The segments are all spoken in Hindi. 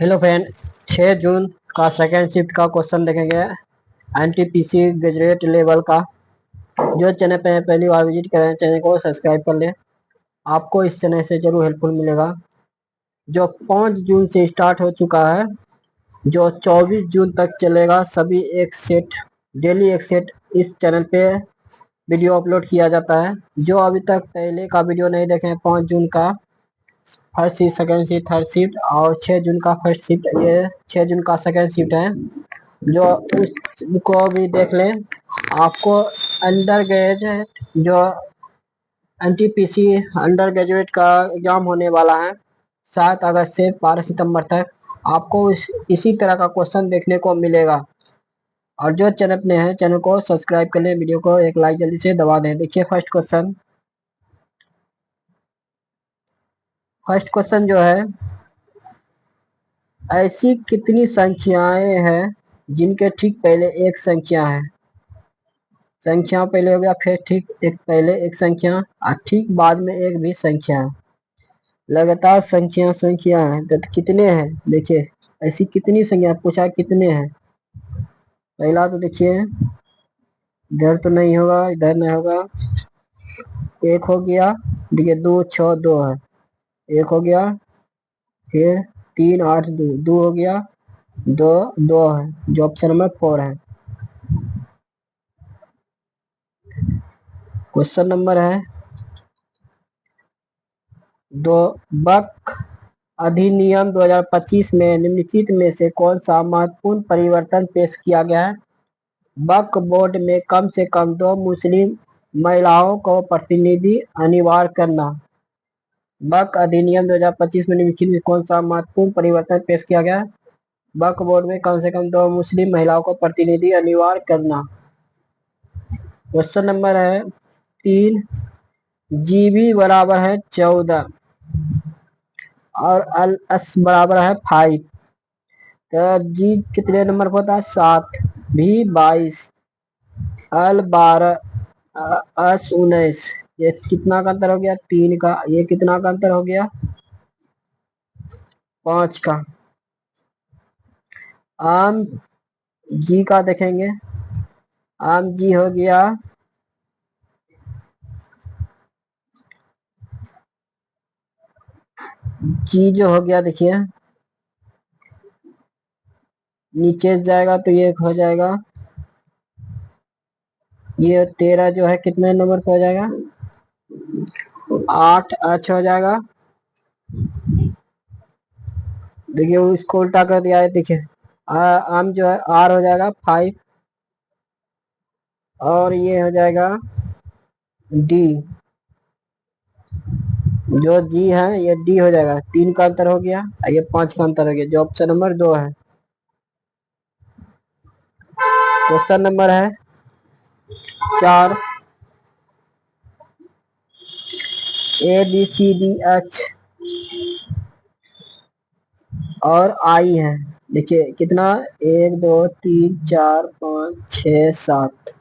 Hello friend. 6 जून का सेकेंड शिफ्ट का क्वेश्चन देखेंगे। एनटीपीसी ग्रेजुएट लेवल का। जो चैनल पे पहली बार विजिट करें चैनल को सब्सक्राइब कर लें। आपको इस चैनल से जरूर हेल्पफुल मिलेगा। जो 5 जून से स्टार्ट हो चुका है, जो 24 जून तक चलेगा। सभी एक सेट, डेली एक सेट इस चैनल पे वीडियो अपलोड किया जाता है। जो अभी तक पहले का वीडियो नहीं देखे 5 जून का first shift, second shift, third shift और 6 जून का फर्स्ट शिफ्ट, ये 6 जून का सेकेंड शिफ्ट है। जो उसको भी देख लें। आपको अंडर ग्रेजुएट जो एनटीपीसी अंडर ग्रेजुएट का एग्जाम होने वाला है 7 अगस्त से 12 सितंबर तक। आपको इसी तरह का क्वेश्चन देखने को मिलेगा। और जो चैनल ने है चैनल को सब्सक्राइब कर ले, वीडियो को एक लाइक जल्दी से दबा दें। देखिए फर्स्ट क्वेश्चन जो है, ऐसी कितनी संख्याएं हैं जिनके ठीक पहले एक संख्या है। संख्या पहले हो गया, फिर ठीक एक पहले एक संख्या और ठीक बाद में एक भी संख्या है। लगातार संख्या है तो कितने हैं। देखिए ऐसी कितनी संख्या पूछा, कितने हैं। पहला तो देखिए इधर तो नहीं होगा, इधर नहीं होगा। एक हो गया, देखिए 2 6 2 है। एक हो गया, फिर 3 8 2 2 हो गया, 2 2 है जो ऑप्शन नंबर 4 है। क्वेश्चन नंबर है दो, बक अधिनियम 2025 में निम्नलिखित में से कौन सा महत्वपूर्ण परिवर्तन पेश किया गया है। वक्फ बोर्ड में कम से कम 2 मुस्लिम महिलाओं को प्रतिनिधि अनिवार्य करना। वक्फ अधिनियम 2025 में निम्नलिखित में कौन सा महत्वपूर्ण परिवर्तन पेश किया गया है। वक्फ बोर्ड में कम से कम 2 मुस्लिम महिलाओं को प्रतिनिधि अनिवार्य करना। क्वेश्चन नंबर है 3, जीबी बराबर है 14 और अल एस बराबर है 5। तो जी कितने नंबर पर होता है 7, भी 22, अल 12, एस 19। ये कितना का अंतर हो गया 3 का। ये कितना का अंतर हो गया 5 का। आम जी का देखेंगे। आम जी हो गया जी जो हो गया, देखिए नीचे जाएगा तो ये हो जाएगा, ये 13 जो है कितने नंबर पर हो जाएगा 8 अच्छा हो जाएगा। देखिए उसको उल्टा कर दिया है। देखिए आम जो है आर हो जाएगा 5 और ये हो जाएगा डी। जो जी है ये डी हो जाएगा। 3 का अंतर हो गया, ये 5 का अंतर हो गया जो ऑप्शन नंबर 2 है। क्वेश्चन नंबर है 4, A B C D H और आई है। देखिए कितना 1 2 3 4 5 6 7,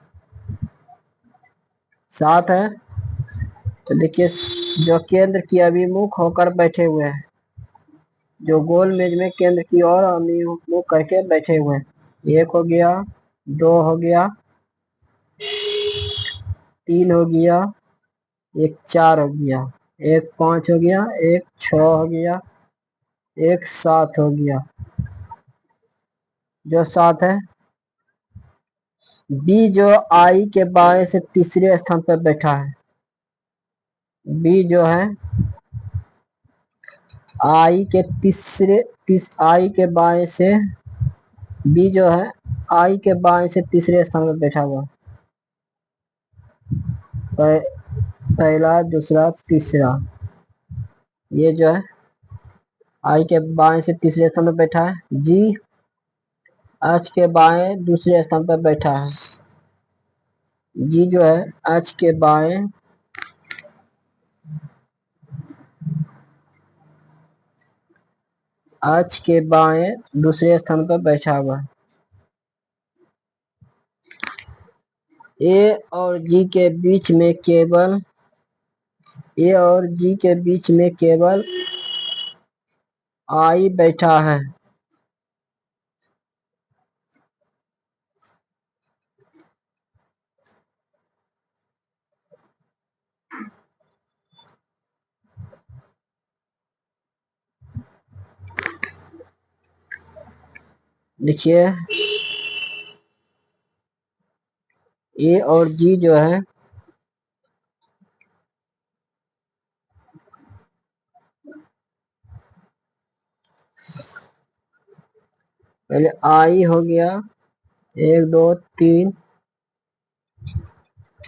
7 है। तो देखिए जो केंद्र की अभिमुख होकर बैठे हुए हैं, जो गोल मेज में केंद्र की ओर अभिमुख करके बैठे हुए हैं। 1 हो गया, 2 हो गया, 3 हो गया, एक 4 हो गया, एक 5 हो गया, एक 6 हो गया, एक 7 हो गया। जो 7 है। बी जो आई के बाएं से तीसरे स्थान पर बैठा है। बी जो है आई के आई के बाएं से, बी जो है आई के बाएं से तीसरे स्थान पर बैठा हुआ। पहला, दूसरा, तीसरा। ये जो है आई के बाएं से तीसरे स्थान पर बैठा है। जी एच के बाएं दूसरे स्थान पर बैठा है। जी जो है एच के बाएं दूसरे स्थान पर बैठा हुआ। ए और जी के बीच में केवल ए और जी के बीच में केवल आई बैठा है। देखिए ए और जी जो है पहले आई हो गया 1 2 3,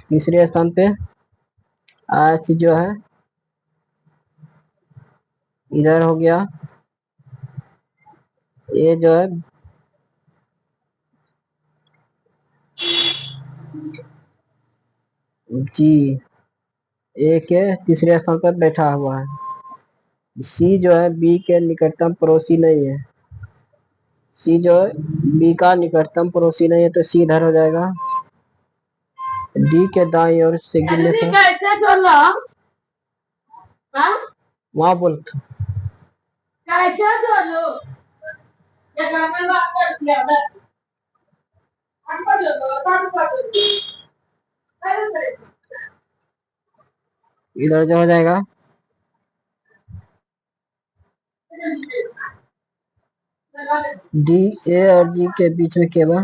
तीसरे स्थान पे एच जो है इधर हो गया, ये जो है जी ए के तीसरे स्थान पर बैठा हुआ है। सी जो है बी के निकटतम पड़ोसी नहीं है, सी जो है बी का निकटतम पड़ोसी नहीं है, तो सी इधर हो जाएगा। डी के दाईं ओर से गिरने पर वहां बोल इधर जो हो जाएगा डी ए और जी के बीच में केवल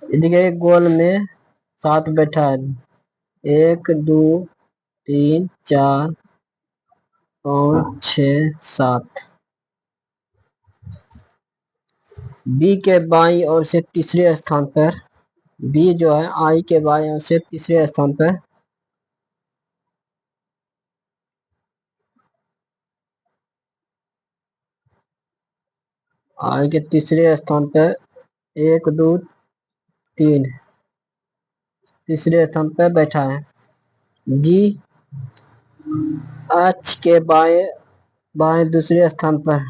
देखिए गोल में 7 बैठा है, 1 2 3 4 5 6 7। बी के बाईं ओर से तीसरे स्थान पर, बी जो है आई के बाईं ओर से तीसरे स्थान पर आई के तीसरे स्थान पर 1 2 3 तीसरे स्थान पर बैठा है। जी एच के बाएं बाएं दूसरे स्थान पर,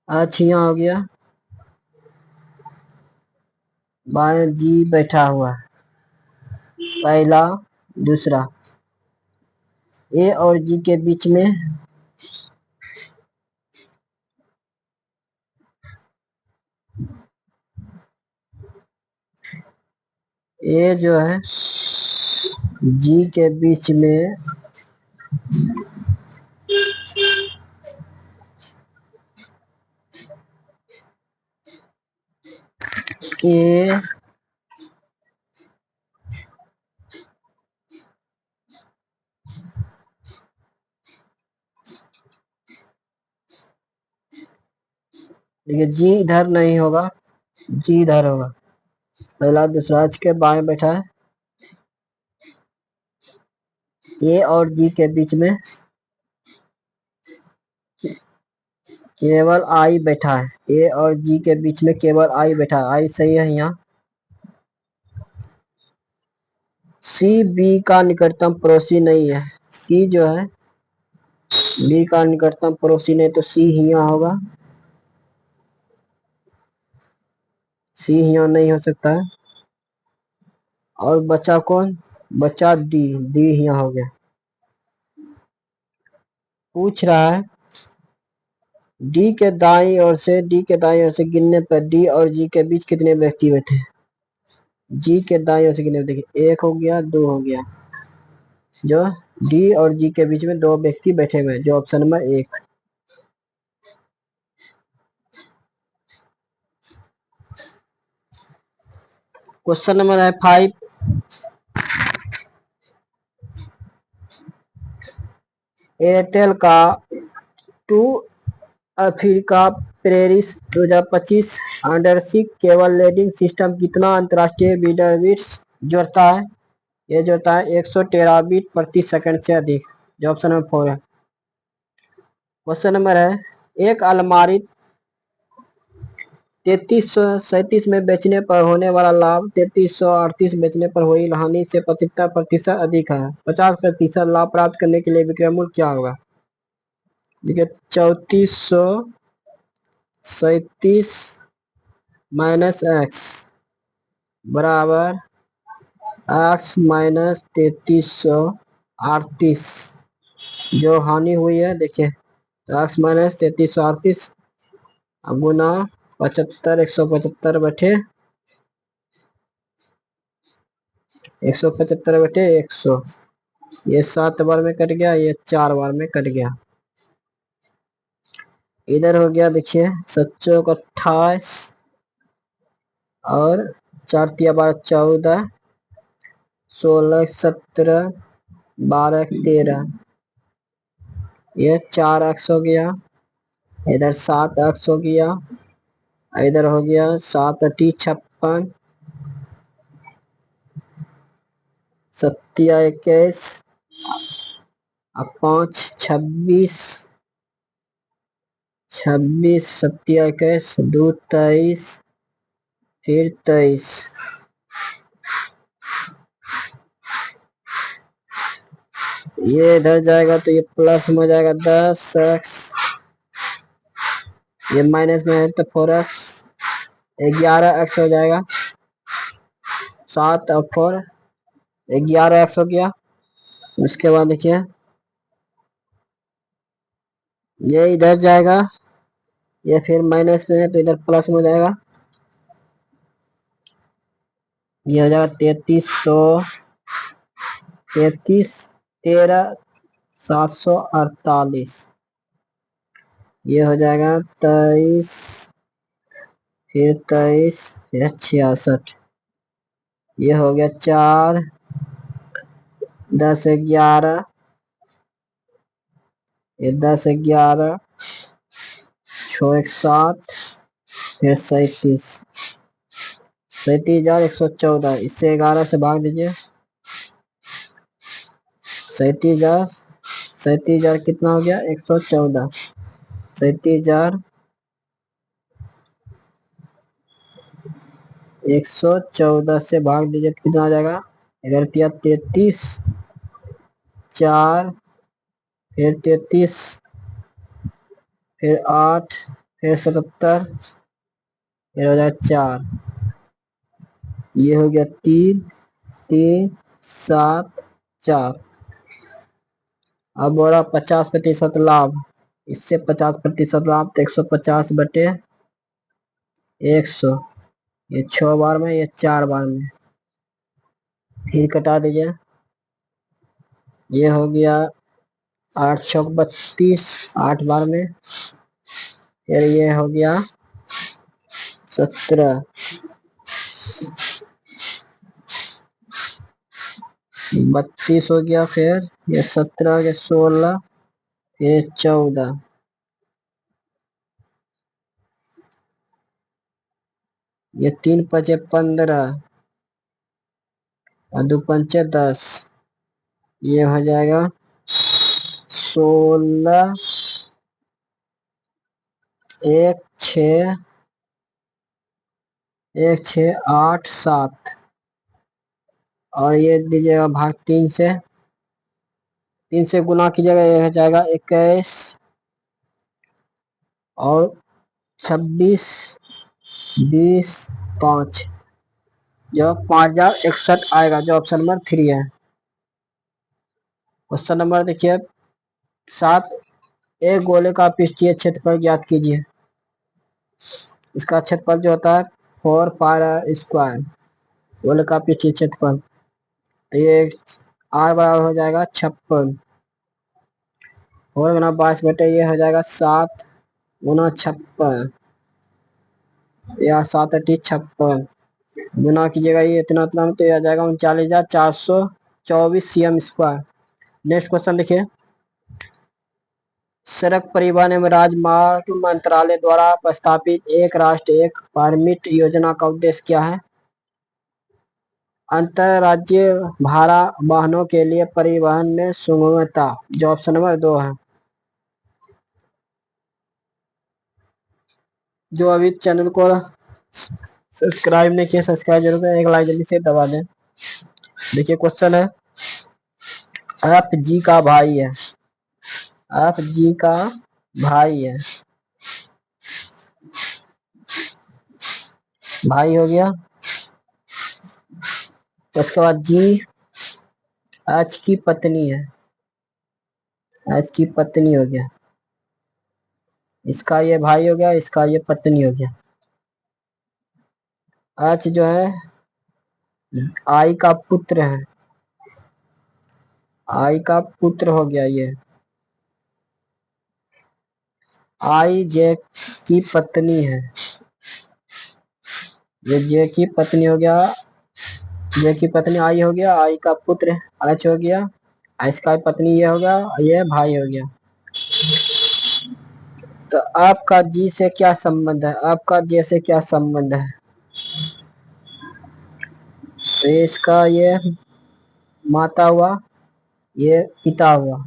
एच यहाँ हो गया, बाएं जी बैठा हुआ है, पहला दूसरा। ए और जी के बीच में ए जो है जी के बीच में ए देखिए जी इधर नहीं होगा, जी इधर होगा, पहला दूसरा एच के बाएं बैठा है। ए और जी के बीच में केवल आई बैठा है, ए और जी के बीच में केवल आई बैठा है, आई सही है यहाँ। सी बी का निकटतम पड़ोसी नहीं है, सी जो है बी का निकटतम पड़ोसी नहीं, तो सी ही यहाँ होगा, सी यहाँ नहीं हो सकता है। और बचा कौन, बचा डी, डी यहाँ हो गया। पूछ रहा है डी के दाईं ओर से, डी के दाईं ओर से गिनने पर डी और जी के बीच कितने व्यक्ति बैठे। जी के दाईं ओर से गिनने पर देखिए 1 हो गया, 2 हो गया, जो डी और जी के बीच में 2 व्यक्ति बैठे हुए हैं, जो ऑप्शन नंबर 1। क्वेश्चन नंबर है 5। एयरटेल का two Africa Paris 2025 undersea cable landing system कितना अंतरराष्ट्रीय बैंडविड्थ जोड़ता है। ये जोड़ता है 100 टेराबिट प्रति सेकंड से अधिक, जो ऑप्शन नंबर 4 है। क्वेश्चन नंबर है एक अलमारी 3337 में बेचने पर होने वाला लाभ 3338 बेचने पर हुई हानि से 75% अधिक है। 50% लाभ प्राप्त करने के लिए विक्रय मूल्य क्या होगा। देखिए 3437 माइनस एक्स बराबर एक्स माइनस 3338, जो हानि हुई है देखिए, तो एक्स माइनस 3338 गुना 75, 175 बटे 100, ये 7 बार में कट गया, ये 4 बार में कट गया। इधर हो गया देखिए 7 28 और 4 तिया 12 14, 16 17, 12 13, ये 4 एक्स हो गया। इधर 7 एक्स हो गया। इधर हो गया 7 अटी 56, 7 21, 5 26, 26 7 21, 2 23, फिर 23। ये इधर जाएगा तो ये प्लस में हो जाएगा 10x, ये माइनस में है तो 4x, 11x हो जाएगा। 7 और 4 11x हो गया। उसके बाद देखिए ये इधर जाएगा, ये फिर माइनस में है तो इधर प्लस में हो जाएगा। ये हो जाएगा 33 13 748, ये हो जाएगा 23, फिर 23, फिर 66, ये हो गया 4 10 11, ये 10 11, 6 1 7, फिर 37,114, इससे 11 से भाग दीजिए। 37,000 कितना हो गया 114, 37,114 से भाग दीजिए तो कितना आ जाएगा 33, 4, फिर 33, फिर 8, फिर 77, फिर हो जाएगा 4, ये हो गया 3 3 7 4। अब बोला 50% लाभ, इससे 50% लाभ तो 150 बटे 100, ये 6 बार में, ये 4 बार में, फिर कटा दीजिए। ये हो गया 8 छक 32, 8 बार में, फिर ये हो गया 17, 32 हो गया, फिर ये 17 के 16, फिर 14, ये 3 5 15 और 2 5 10, ये हो जाएगा 16 1 6 1 6 8 7, और ये दीजिएगा भाग 3 से, 3 से गुना कीजिएगा, ये हो जाएगा 21 और 26 20 5, जो 5061 आएगा, जो ऑप्शन नंबर 3 है। क्वेश्चन नंबर देखिए 7, एक गोले का पृष्ठीय क्षेत्रफल ज्ञात कीजिए। इसका क्षेत्रफल जो होता है 4 पाई स्क्वायर, गोले का पृष्ठीय क्षेत्रफल, तो ये आर बराबर हो जाएगा 56, और गुना 22 बटे ये हो जाएगा 7 गुना 56, या 7 अठी 56, गुना कीजिएगा ये इतना इतना में, तो यह आ जाएगा 39,424 cm स्क्वायर। नेक्स्ट क्वेश्चन देखिए, सड़क परिवहन एवं राजमार्ग मंत्रालय द्वारा प्रस्तावित एक राष्ट्र एक परमिट योजना का उद्देश्य क्या है? अंतरराज्यीय भाड़ा वाहनों के लिए परिवहन में सुगमता, जो ऑप्शन नंबर 2 है। जो अभी चैनल को सब्सक्राइब नहीं किया, सब्सक्राइब जरूर करें, एक लाइक जल्दी से दबा दें। देखिए क्वेश्चन है, आप जी का भाई है, आप जी का भाई है, भाई हो गया। उसके बाद जी एच की पत्नी है, एच की पत्नी हो गया। इसका ये भाई हो गया, इसका ये पत्नी हो गया। एच जो है आई का पुत्र है, आई का पुत्र हो गया ये। आई जे की पत्नी है, ये जे की पत्नी हो गया, जे की पत्नी आई हो गया, आई का पुत्र एच हो गया, इसका पत्नी ये हो गया, ये भाई हो गया। तो आपका जी से क्या संबंध है, आपका जे से क्या संबंध है? तो ये इसका ये माता हुआ, ये पिता हुआ,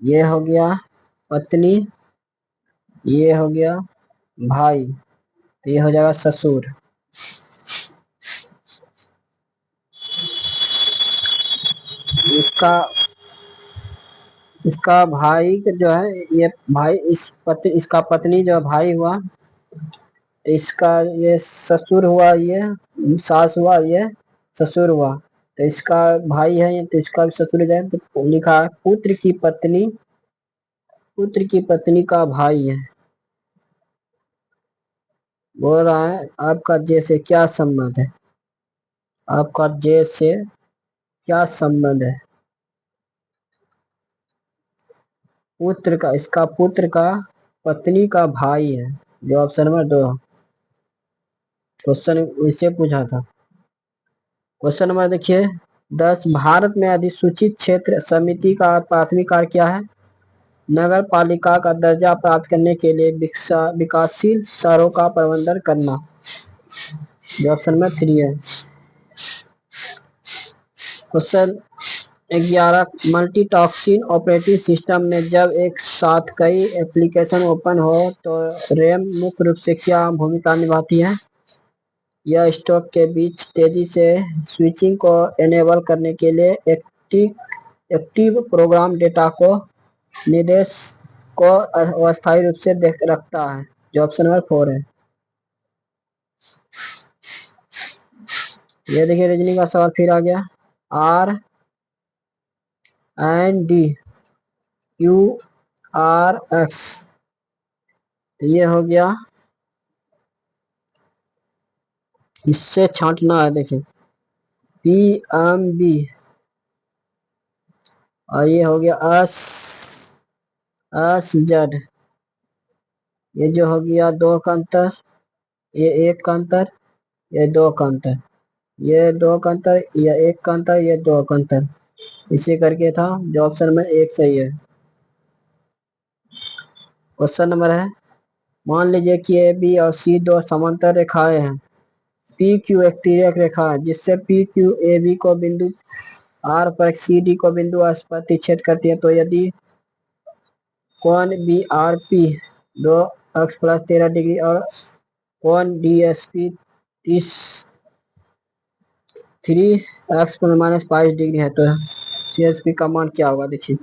ये हो गया पत्नी, ये हो गया भाई, तो ये हो जाएगा ससुर। इसका इसका भाई जो है ये भाई, इसका पत्नी जो भाई हुआ, तो इसका ये ससुर हुआ, ये सास हुआ, ये ससुर हुआ। तो इसका भाई है ये, तो इसका भी ससुर जाए, तो लिखा है पुत्र की पत्नी, पुत्र की पत्नी का भाई है। बोल रहा है आपका जे से क्या संबंध है, आपका जे से क्या संबंध है? पुत्र का, इसका पुत्र का पत्नी का भाई है, जो ऑप्शन नंबर 2 क्वेश्चन इससे पूछा था। क्वेश्चन नंबर देखिए 10, भारत में अधिसूचित क्षेत्र समिति का प्राथमिक कार्य क्या है? नगर पालिका का दर्जा प्राप्त करने के लिए विकासशील शहरों का प्रबंधन करना, जो ऑप्शन में 3 है। क्वेश्चन 11, मल्टीटॉस्किंग ऑपरेटिंग सिस्टम में जब एक साथ कई एप्लीकेशन ओपन हो तो रैम मुख्य रूप से क्या भूमिका निभाती है? यह स्टॉक के बीच तेजी से स्विचिंग को एनेबल करने के लिए एक्टिव प्रोग्राम डेटा को निर्देश को अस्थायी रूप से देख रखता है, जो ऑप्शन नंबर 4 है। ये देखिए रीजनिंग का सवाल फिर आ गया। R and D Q R X, ये हो गया, इससे छांटना है। देखिए पी एम बी, और ये हो गया एस एस जेड, ये जो हो गया 2 का अंतर, ये 1 का अंतर, ये 2 का अंतर, ये 2 का अंतर, ये 1 का अंतर, ये 2 का अंतर, इसे करके था, जो ऑप्शन में 1 सही है। क्वेश्चन नंबर है, मान लीजिए कि ए बी और सी दो समांतर रेखाएं हैं, पी क्यू एक तिर्यक रेखा है जिससे पी क्यू ए बी को बिंदु आर पर सी डी को बिंदु एस पर प्रतिच्छेद करती है, तो यदि कोण B R P 2 x + 13 degree और कोण D S P 3x ± 22 degree है, तो सी एस पी का मान क्या होगा? देखिए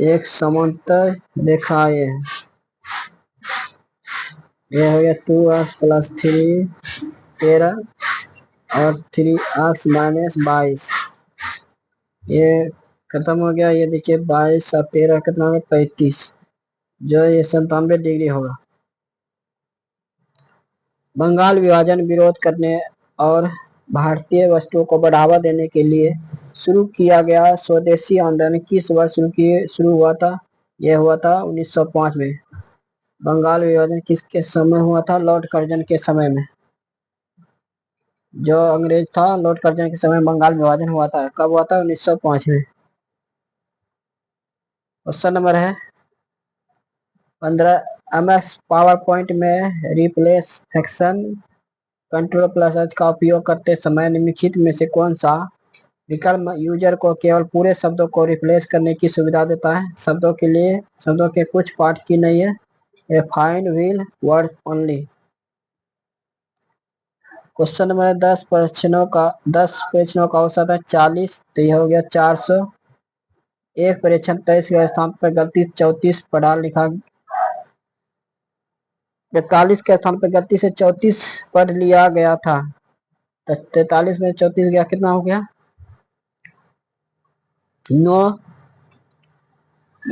एक समांतर रेखा ये हो गया 2x + 3 13 और 3x - 22, ये खत्म हो गया। ये देखिए 22 और 13 कितना होगा? 35, जो ये 97 डिग्री होगा। बंगाल विभाजन विरोध करने और भारतीय वस्तुओं को बढ़ावा देने के लिए शुरू किया गया स्वदेशी आंदोलन किस वर्ष शुरू हुआ था? यह हुआ था 1905 में। बंगाल विभाजन किसके समय हुआ था? लॉर्ड कर्जन के समय में। जो अंग्रेज था, लॉर्ड कर्जन के समय बंगाल विभाजन हुआ था। कब हुआ था? 1905 में। क्वेश्चन नंबर है 15, MS पावर पॉइंट में रिप्लेस फंक्शन Ctrl+H का उपयोग करते समय निम्नलिखित में से कौन सा विकल्प यूजर को केवल पूरे शब्दों को रिप्लेस करने की सुविधा देता है? शब्दों के कुछ पार्ट की नहीं है। A find will words only. Question number 10 प्रश्नों का औसत है 40, तो यह हो गया 400। एक परीक्षण 23 के स्थान पर गलती 34 पढ़ा लिखा, 43 के स्थान पर गलती से 34 पढ़ लिया गया था, तो 43 में 34 गया, कितना हो गया? 9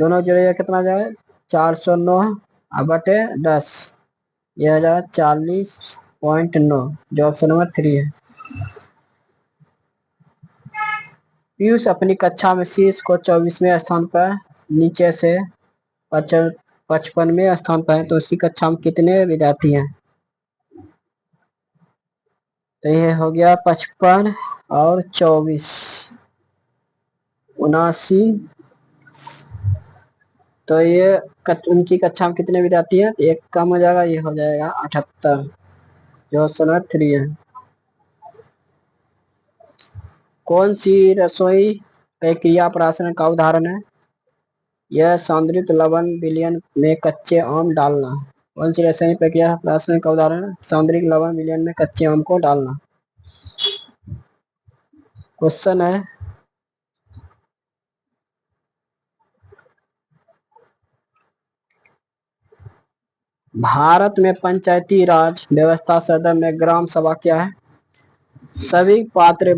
दोनों जोड़िए कितना आ जाएगा 409 बटे 10, ये हो जाएगा 40.9, जो ऑप्शन नंबर 3 है। पीयूष अपनी कक्षा में शीर्ष को 24वें स्थान पर नीचे से 55वें स्थान पर है, तो उसकी कक्षा में कितने विद्यार्थी हैं? तो ये हो गया 55 और 24, 79। तो ये उनकी कक्षा में कितने विद्यार्थी हैं? एक कम हो जाएगा, ये हो जाएगा 78, जो ऑप्शन नंबर 3 है। कौन सी रसोई प्रक्रिया प्राशन का उदाहरण है? यह सांद्रित लवण विलयन में कच्चे आम डालना। कौन सी रसायनिक प्रक्रिया प्राशन का उदाहरण है? सांद्रित लवण विलयन में कच्चे आम को डालना। क्वेश्चन है, भारत में पंचायती राज व्यवस्था सदन में ग्राम सभा क्या है? सभी पात्र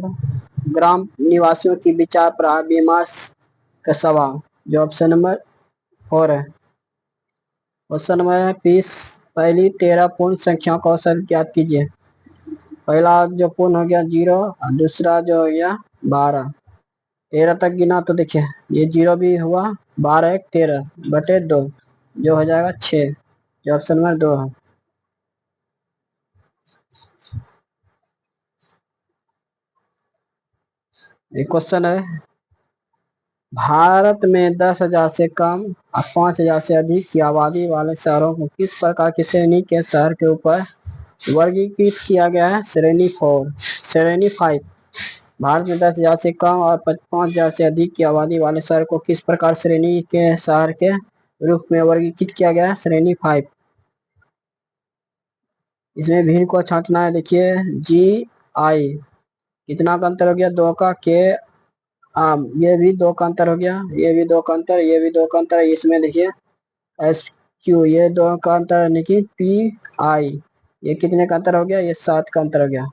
ग्राम निवासियों की विचार पर विमर्श का सभा, जो ऑप्शन नंबर 4 है। क्वेश्चन नंबर 20, पहली 13 पूर्ण संख्या का औसत ज्ञात कीजिए। पहला जो पूर्ण हो गया 0 और दूसरा जो हो गया 12। 13 तक गिना तो देखिए ये 0 भी हुआ, 12 एक 13 बटे 2, जो हो जाएगा 6, जो ऑप्शन नंबर 2 है। एक क्वेश्चन है, भारत में 10,000 से कम और 5,000 से अधिक की आबादी वाले शहरों को किस प्रकार की श्रेणी के शहर के ऊपर वर्गीकृत किया गया है? श्रेणी 5। भारत में 10,000 से कम और 5,000 से अधिक की आबादी वाले शहर को किस प्रकार श्रेणी के शहर के रूप में वर्गीकृत किया गया है? श्रेणी 5। इसमें भीड़ को छांटना है, देखिए GI कितना का अंतर हो गया? 2 का, के ये भी 2 का अंतर हो गया, ये भी 2 का अंतर, ये भी 2 का अंतर। इसमें देखिए SQ ये 2 का अंतर यानी कि PI ये कितने का अंतर हो गया? ये 7 का अंतर हो गया।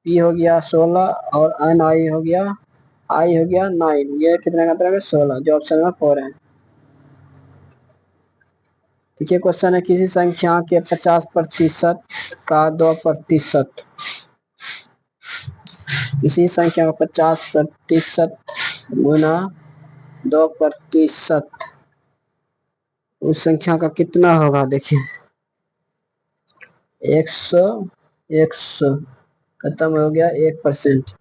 P हो गया 16 और NI हो गया, I हो गया 9, ये कितने का अंतर हो गया? 16, जो ऑप्शन नंबर 4 है। देखिए क्वेश्चन है, किसी संख्या के 50% का 2%, किसी संख्या का 50% गुना 2%, उस संख्या का कितना होगा? देखिए 100 100 खत्म हो गया 1%।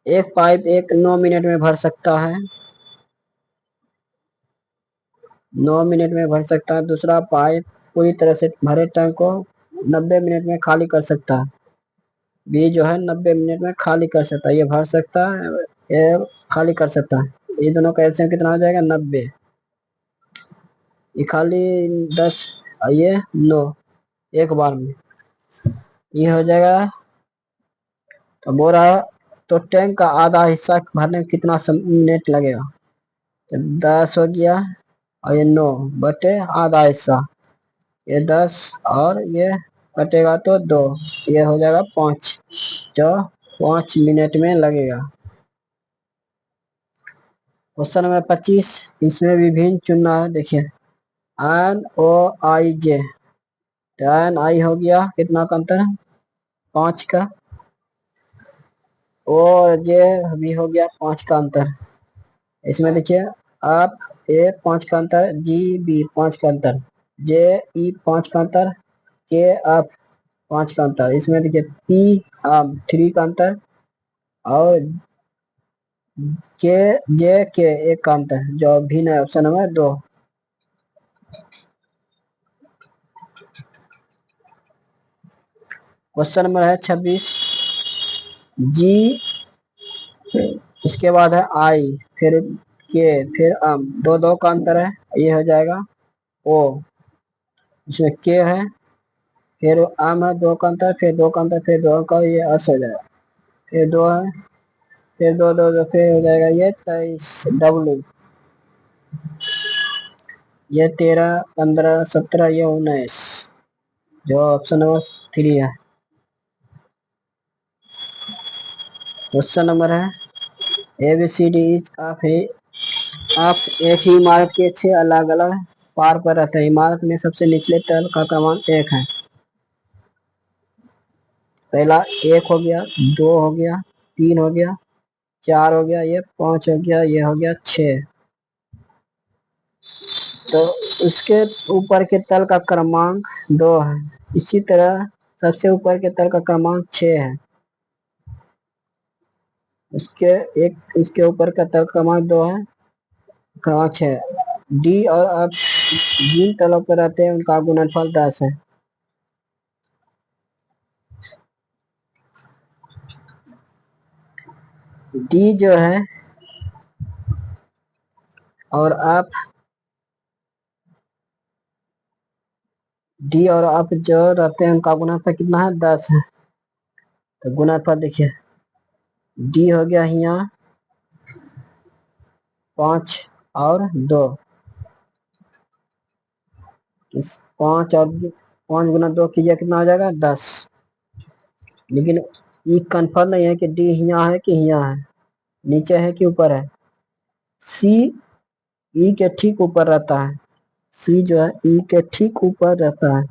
एक पाइप 9 मिनट में भर सकता है, 9 मिनट में भर सकता है। दूसरा पाइप पूरी तरह से भरे टैंक को 90 मिनट में खाली कर सकता है। बी जो है 90 मिनट में खाली कर सकता है, ये भर सकता है, ये खाली कर सकता है। ये दोनों का एलसीएम कितना हो जाएगा? 90। ये खाली 10, ये 9 एक बार में, ये हो जाएगा। तो बोरा तो टैंक का आधा हिस्सा भरने में कितना मिनट लगेगा? तो 10 हो गया और ये 9 बटे आधा हिस्सा, ये 10 और ये कटेगा तो 2, ये हो जाएगा 5, जो 5 मिनट में लगेगा। क्वेश्चन नंबर 25, इसमें विभिन्न चुनना है। देखिए NOIJ, तो NI हो गया कितना का अंतर है? 5 का, और J भी हो गया 5 का अंतर। इसमें देखिए आप A 5 का अंतर, GB 5 का अंतर, JE 5 का अंतर, KF 5 का अंतर। इसमें देखिए P 3 का अंतर और JK 1 का अंतर, जो भिन्न है, ऑप्शन नंबर 2। क्वेश्चन नंबर है 26, G इसके बाद है I, फिर K, फिर दो दो का अंतर है, ये हो जाएगा O, इसमें K है, फिर है 2 का अंतर, फिर 2 का अंतर, फिर 2 का, ये अस हो जाएगा, फिर 2 है, फिर 2 2 2, फिर हो जाएगा ये 23 W, ये 13 15 17, ये 19, जो ऑप्शन नंबर 3 है। क्वेश्चन नंबर है ABCD इज ऑफ एक ही इमारत के 6 अलग अलग पार पर रहते हैं। इमारत में सबसे निचले तल का क्रमांक 1 है। पहला 1 हो गया, 2 हो गया, 3 हो गया, 4 हो गया, ये 5 हो गया, ये हो गया 6। तो उसके ऊपर के तल का क्रमांक 2 है। इसी तरह सबसे ऊपर के तल का क्रमांक 6 है। इसके ऊपर का तल क्रमांक 2 है, क्रमांक 6। डी और एफ जिन तलों पर रहते हैं उनका गुणनफल 10 है। डी जो है और एफ, डी और एफ जो रहते हैं उनका गुणनफल कितना है? 10 है। तो गुणनफल देखिए, डी हो गया यहाँ 5 और 2, इस 5 और 5 गुना 2 कीजिए, कितना हो जाएगा? 10। लेकिन ये कंफर्म नहीं है कि डी यहाँ है कि यहाँ है, नीचे है कि ऊपर है। सी ई के ठीक ऊपर रहता है। सी जो है ई के ठीक ऊपर रहता है।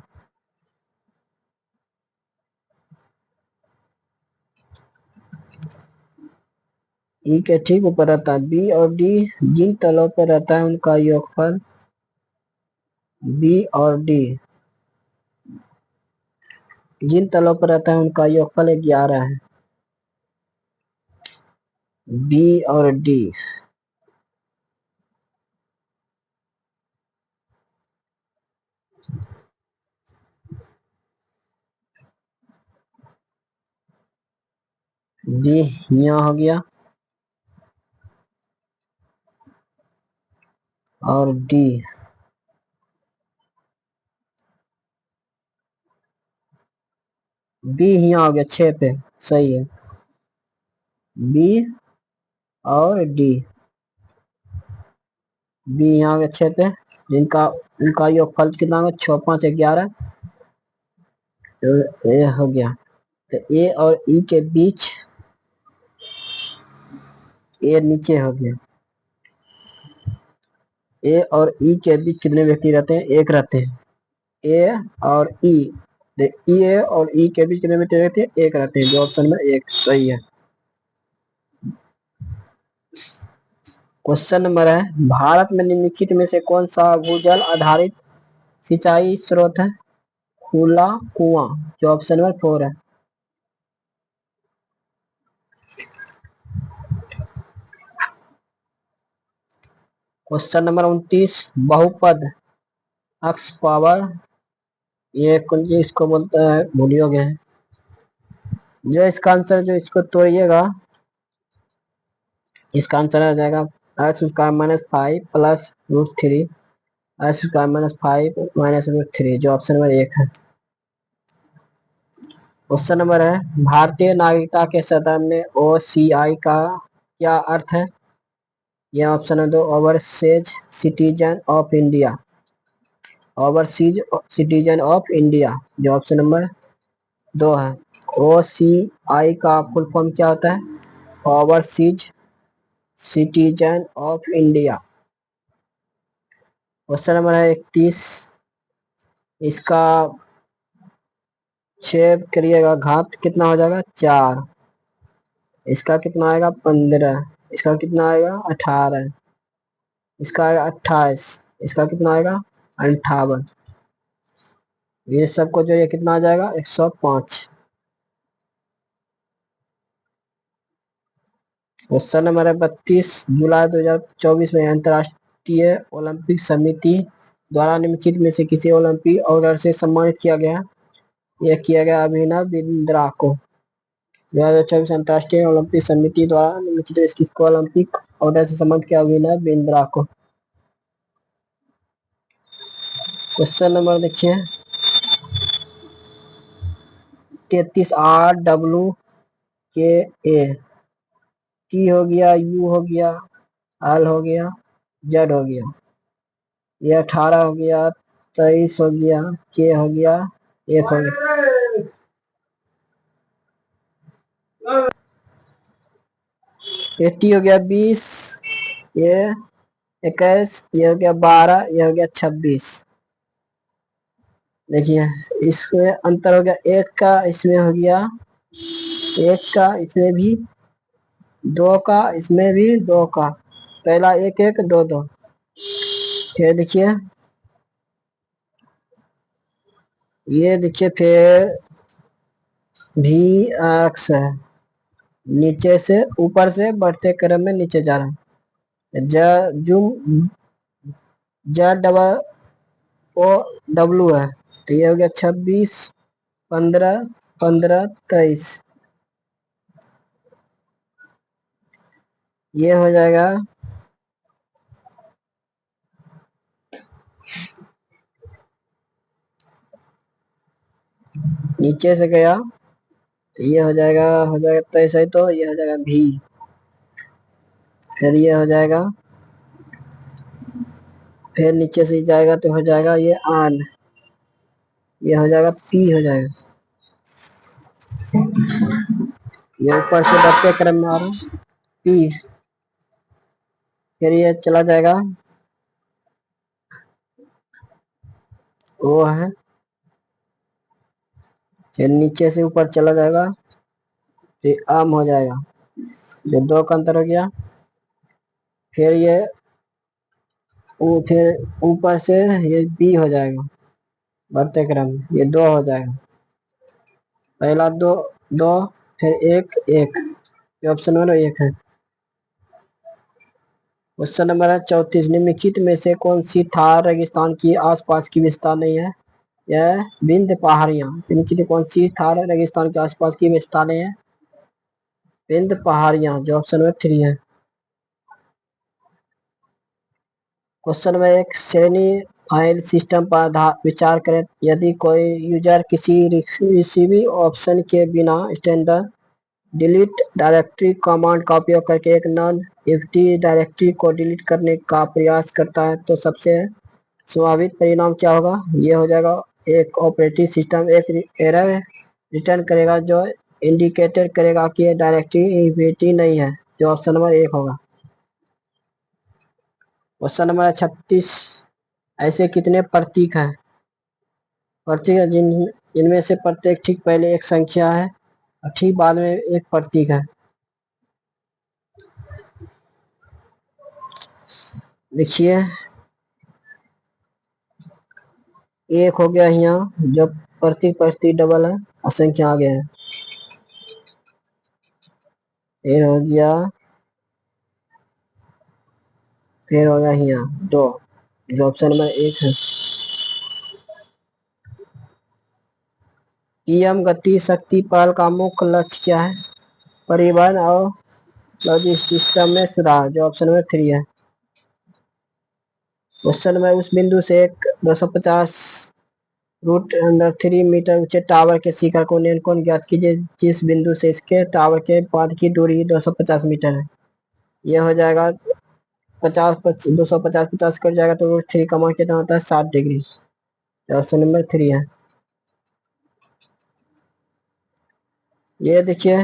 ई के ठीक ऊपर रहता है। बी और डी जिन तलों पर रहता है उनका योगफल, बी और डी जिन तलों पर रहता है उनका योगफल 11 है। बी और डी, डी यहाँ हो गया और डी बी यहाँ हो गया 6 पे, सही है। बी और डी, बी यहाँ हो गया 6 पे, जिनका उनका योगफल कितना होगा? 6 5 11। तो ए हो गया। तो ए और ई के बीच, ए नीचे हो गया। ए और ई के बीच कितने व्यक्ति रहते हैं? एक रहते हैं। ए और ई, ए और ई के बीच कितने व्यक्ति रहते हैं? एक रहते हैं, जो ऑप्शन में एक सही है। क्वेश्चन नंबर है, भारत में निम्नलिखित में से कौन सा भूजल आधारित सिंचाई स्रोत है? खुला कुआं, जो ऑप्शन नंबर 4 है। क्वेश्चन नंबर 29, बहुपद एक्स पावर, ये इसको बोलते हैं, भूलियोगे है जो इसका आंसर, जो इसको तोड़िएगा इसका आंसर आ जाएगा X square minus 5 plus root 3, X square minus 5 minus root 3, जो ऑप्शन नंबर 1 है। क्वेश्चन नंबर है, भारतीय नागरिकता के संदर्भ में OCI का क्या अर्थ है? यह ऑप्शन है 2, overseas citizen of India, overseas citizen of India, जो ऑप्शन नंबर 2 है। OCI का फुल फॉर्म क्या होता है? Overseas citizen of India. Question number है 31, इसका छेद करिएगा, घात कितना हो जाएगा? 4। इसका कितना आएगा? 15। इसका कितना आएगा? 18। इसका आएगा 28। इसका कितना आएगा? 58। ये सबको जो ये कितना आ जाएगा? 105। क्वेश्चन नंबर है 32, जुलाई 2024 में अंतर्राष्ट्रीय ओलंपिक समिति द्वारा निम्नलिखित में से किसी ओलंपिक ऑर्डर से सम्मानित किया गया? यह किया गया अभिनव बिंद्रा को। 2024 अंतर्राष्ट्रीय ओलंपिक समिति द्वारा निम्नलिखित किसको ओलंपिक ऑर्डर से सम्मानित किया? अभिनव बिंद्रा को। क्वेश्चन नंबर देखिए 33, RWKA, T हो गया, U हो गया, L हो गया, Z हो गया, ये 18 हो गया, 23 हो गया, K हो गया, 1 हो गया। 80 हो गया 20, ये 21, ये हो गया 12, ये हो गया 26। देखिए इसमें अंतर हो गया एक का, इसमें हो गया एक का, इसमें भी दो का, इसमें भी दो का। पहला एक एक दो दो। फिर देखिए ये देखिए फिर भी एक्स है, नीचे से ऊपर से बढ़ते क्रम में नीचे जा रहा है। जुम जा डबल ओ डब्लू है, तो ये हो गया 26, 15, 15, 23। ये हो जाएगा नीचे से गया, तो ये हो जाएगा 23 है, तो ये हो जाएगा भी। फिर ये हो जाएगा, फिर नीचे से जाएगा तो हो जाएगा ये आन, ये हो जाएगा पी हो जाएगा। ये ऊपर से बढ़ते क्रम में आ रहा है पी। फिर ये चला जाएगा, वो है, फिर नीचे से ऊपर चला जाएगा, फिर आम हो जाएगा, जो दो का अंतर हो गया। फिर ये फिर ऊपर से ये बी हो जाएगा बढ़ते क्रम में, ये दो हो जाएगा। पहला दो दो, फिर एक एक, ये ऑप्शन नंबर एक है। क्वेश्चन नंबर है 34, निम्नलिखित में से कौन सी थार रेगिस्तान की आसपास की विस्तार नहीं है? यह विंध्य पहाड़ियां। निम्नलिखित कौन सी थार रेगिस्तान के आसपास की विस्तार नहीं है? विंध्य पहाड़ियां, जो ऑप्शन नंबर 3 है। क्वेश्चन में एक श्रेणी फाइल सिस्टम पर विचार करें। यदि कोई यूजर किसी रिसीविंग ऑप्शन के बिना स्टैंडर्ड डिलीट डायरेक्टरी कमांड का उपयोग करके एक नॉन एम्प्टी डायरेक्टरी को डिलीट करने का प्रयास करता है, तो सबसे संभावित परिणाम क्या होगा? ये हो जाएगा, एक ऑपरेटिंग सिस्टम एक एरर रिटर्न करेगा जो इंडिकेटर करेगा कि डायरेक्टरी एम्प्टी नहीं है, जो ऑप्शन नंबर एक होगा। क्वेश्चन नंबर 36, ऐसे कितने प्रतीक हैं? प्रतीक है जिनमें से प्रत्येक ठीक पहले एक संख्या है और ठीक बाद में एक प्रतीक है। देखिए एक हो गया यहाँ, जब प्रतीक प्रतीक डबल है और संख्या आगे है। फिर हो गया, फिर हो गया यहाँ दो, जो ऑप्शन नंबर एक है। पीएम गति शक्ति पहल का मुख्य लक्ष्य क्या है? परिवहन और लॉजिस्टिक सिस्टम में सुधार, जो ऑप्शन नंबर 3 है। क्वेश्चन में उस बिंदु से एक 250 रूट अंडर 3 मीटर ऊंचे टावर के शिखर को कोण ज्ञात कीजिए जिस बिंदु से इसके टावर के बाद की दूरी 250 मीटर है। यह हो जाएगा 250 50 कट जाएगा तो रूट 3 का मान कितना होता है? 60 डिग्री। ऑप्शन नंबर 3 है। ये देखिए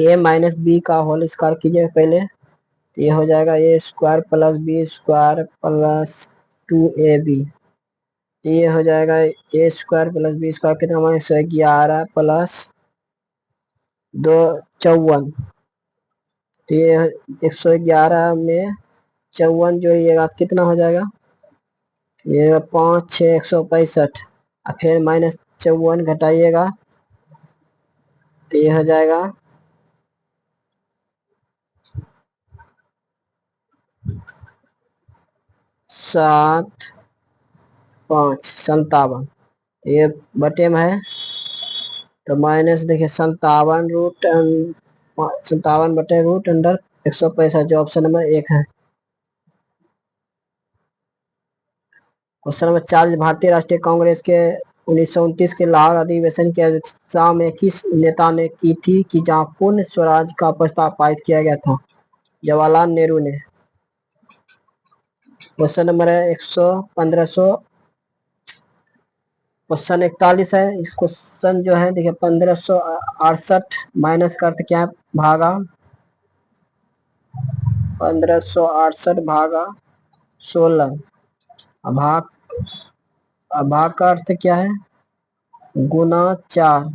ए माइनस बी का होल स्क्वायर कीजिए पहले, तो ये हो जाएगा a square plus b square plus 2ab। तो ये हो जाएगा a square plus b square कितना मान 111 प्लस 254। तो ये 111 में 54 जोड़िएगा कितना हो जाएगा? ये 5 6 165, और फिर माइनस 54 घटाइएगा तो ये हो जाएगा 7 5 57। ये बटे में है तो माइनस देखिए 57 बटे रूट अंडर 165, जो ऑप्शन नंबर एक है। क्वेश्चन नंबर 40, भारतीय राष्ट्रीय कांग्रेस के 1929 के लाहौर अधिवेशन की अध्यक्षता में किस नेता ने की थी कि जहां पूर्ण स्वराज का प्रस्ताव पारित किया गया था? जवाहरलाल नेहरू ने। क्वेश्चन नंबर है 1500, क्वेश्चन 41 है। इस क्वेश्चन जो है देखिए 1568 माइनस का अर्थ क्या है? भागा 1568 भागा 16। भाग भाग का अर्थ क्या है? गुना 4।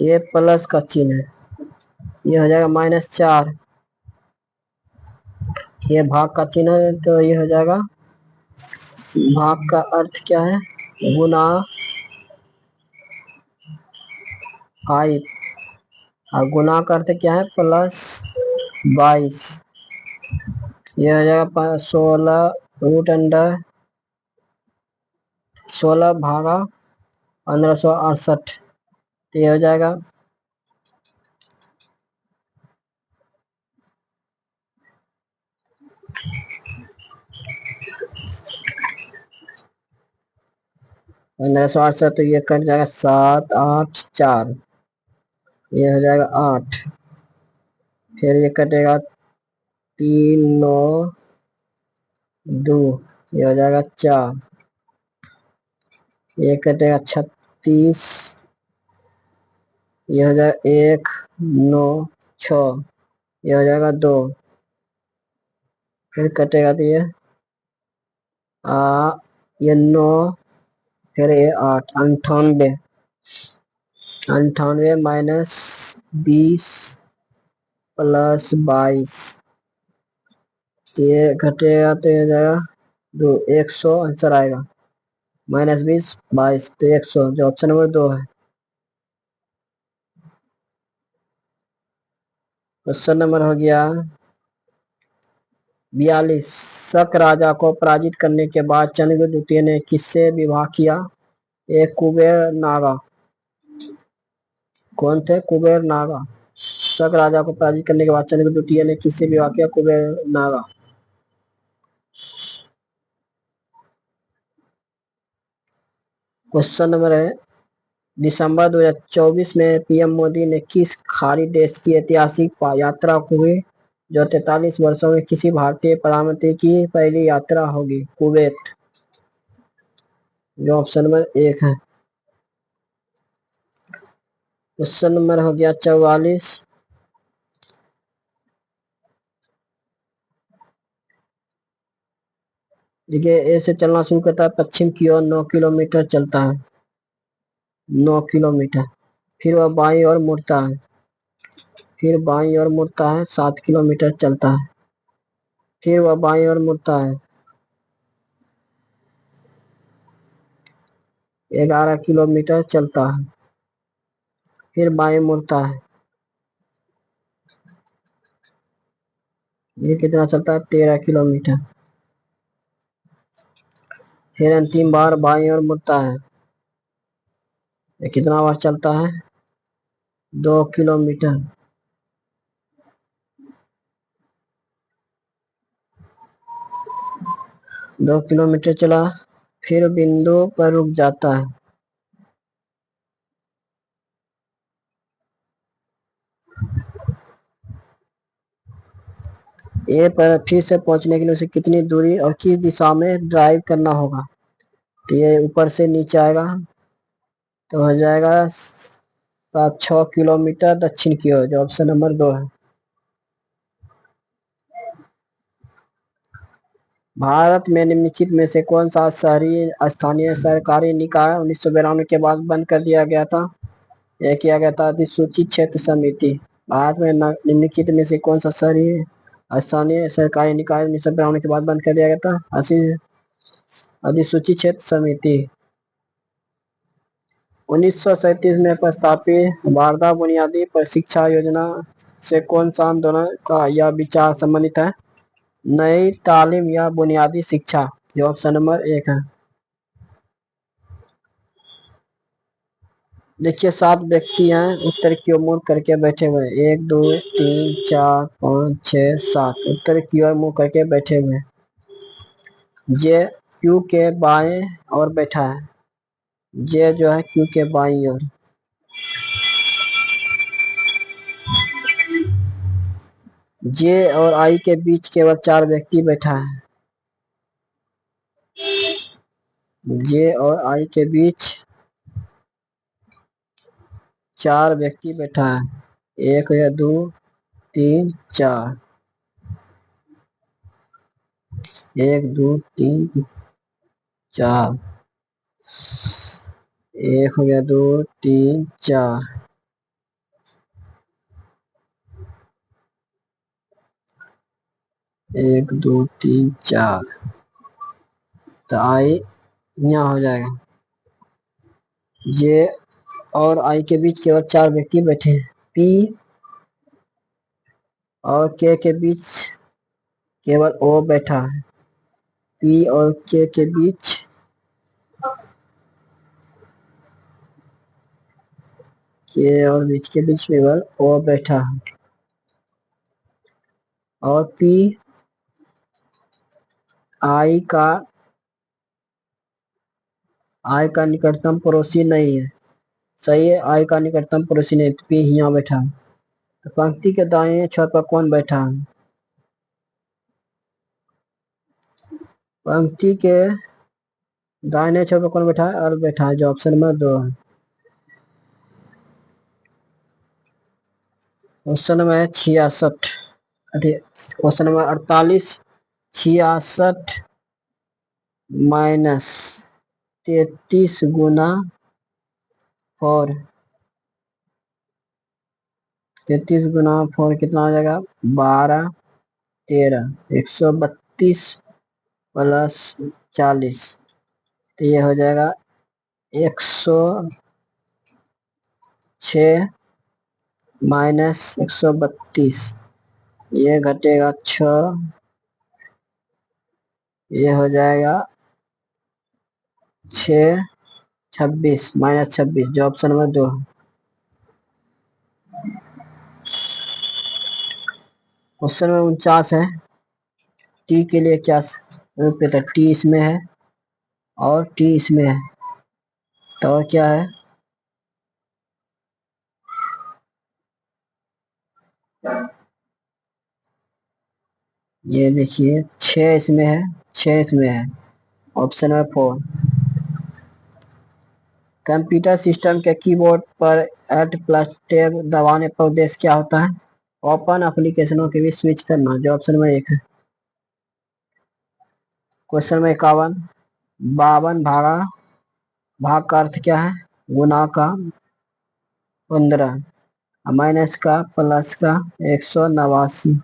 ये प्लस का चिन्ह है, ये हो जाएगा -4। ये भाग का चिन्ह है तो ये हो जाएगा, भाग का अर्थ क्या है? गुना 5। और गुना का अर्थ क्या है? +22। ये हो जाएगा 16 रूट अंडर 16 भागा 1568। तो ये हो जाएगा 1568 तो ये कट जाएगा 7 8 4। ये हो जाएगा 8। फिर ये कटेगा 3 9 2। ये हो जाएगा 4। ये कटेगा 36। ये हो जाएगा 1 9 6। ये हो जाएगा 2। फिर कटेगा तो आ ये 9। फिर ये 8। 98। 98 -20 +22। ये घटेगा तो ये हो जाएगा 2 100 आंसर आएगा। -20 22 तो 100 जो ऑप्शन नंबर 2 है। क्वेश्चन नंबर हो गया 42। शक राजा को पराजित करने के बाद चंद्रगुप्त द्वितीय ने किससे विवाह किया? एक कुबेर नागा। कौन थे? कुबेर नागा। शक राजा को पराजित करने के बाद चंद्रगुप्त द्वितीय ने किससे विवाह किया? कुबेर नागा। क्वेश्चन नंबर है दिसंबर 2024 में पीएम मोदी ने किस खाड़ी देश की ऐतिहासिक यात्रा की जो 43 वर्षों में किसी भारतीय प्रधानमंत्री की पहली यात्रा होगी? कुवैत। जो ऑप्शन नंबर 1 है। क्वेश्चन नंबर हो गया 44। देखिए ए से चलना शुरू करता है, पश्चिम की ओर 9 किलोमीटर चलता है। 9 किलोमीटर। फिर वह बाईं ओर मुड़ता है। फिर बाईं ओर मुड़ता है, 7 किलोमीटर चलता है। फिर वह बाईं ओर मुड़ता है, 11 किलोमीटर चलता है। फिर बाएं मुड़ता है, ये कितना चलता है? 13 किलोमीटर। फिर अंतिम बार बाईं ओर मुड़ता है, ये कितना बार चलता है? 2 किलोमीटर। 2 किलोमीटर चला, फिर बिंदु पर रुक जाता है। ए पर फिर से पहुंचने के लिए उसे कितनी दूरी और किस दिशा में ड्राइव करना होगा? तो ये ऊपर से नीचे आएगा तो हो जाएगा 6 किलोमीटर दक्षिण की ओर, जो ऑप्शन नंबर 2 है। भारत में निम्नलिखित में से कौन सा शहरी स्थानीय सरकारी निकाय 1992 के बाद बंद कर दिया गया था? यह किया गया था अधिसूचित क्षेत्र समिति। भारत में निम्नलिखित में से कौन सा शहरी स्थानीय सरकारी निकाय 1992 के बाद बंद कर दिया गया था? अधिसूचित क्षेत्र समिति। 1937 में प्रस्तावित वार्धा बुनियादी शिक्षा योजना से कौन सा आंदोलन का यह विचार संबंधित है? नई तालीम या बुनियादी शिक्षा, जो ऑप्शन नंबर 1 है। देखिए 7 व्यक्ति हैं उत्तर की ओर मुड़ करके बैठे हुए, 1 2 3 4 5 6 7 उत्तर की ओर मुड़ करके बैठे हुए। जे क्यू के बाएं और बैठा है, जे जो है क्यू के बाईं ओर। जे और आई के बीच केवल 4 व्यक्ति बैठा है। जे और आई के बीच 4 व्यक्ति बैठा है, 1 या 2 3 4, 1 2 3 4, 1 हो गया, 2 3 4, 1 2 3 4, तो आई यहाँ हो जाएगा। जे और आई के बीच केवल 4 व्यक्ति बैठे हैं। पी और के बीच केवल ओ बैठा है। पी और के बीच के बीच केवल ओ बैठा है। और पी आई का निकटतम पड़ोसी नहीं है। सही है, आई का निकटतम पड़ोसी नहीं, तो पी यहाँ बैठा है। तो पंक्ति के दाहिने छोर पर कौन बैठा है? पंक्ति के दाहिने छोर पर कौन बैठा है? और बैठा है, जो ऑप्शन नंबर 2 है। क्वेश्चन नंबर है 66, क्वेश्चन नंबर 48, 66 माइनस 33 गुना 4, 33 गुना 4 कितना हो जाएगा? 12 13, 132 प्लस 40, तो ये हो जाएगा 106 माइनस 132, ये घटेगा 6, ये हो जाएगा 6 26 माइनस 26, जो ऑप्शन नंबर 2 है। क्वेश्चन नंबर 49 है, टी के लिए क्या रूप था? टी इसमें है और टी इसमें है, तो क्या है? ये देखिए 6 इसमें है, 6 इसमें है, ऑप्शन नंबर 4। कंप्यूटर सिस्टम के कीबोर्ड पर Alt+ टैब दबाने पर उद्देश्य क्या होता है? ओपन एप्लीकेशनों के बीच स्विच करना, जो ऑप्शन नंबर 1 है। क्वेश्चन नंबर 51, 52 भाग का अर्थ क्या है? गुना का 15, माइनस का, प्लस का 189,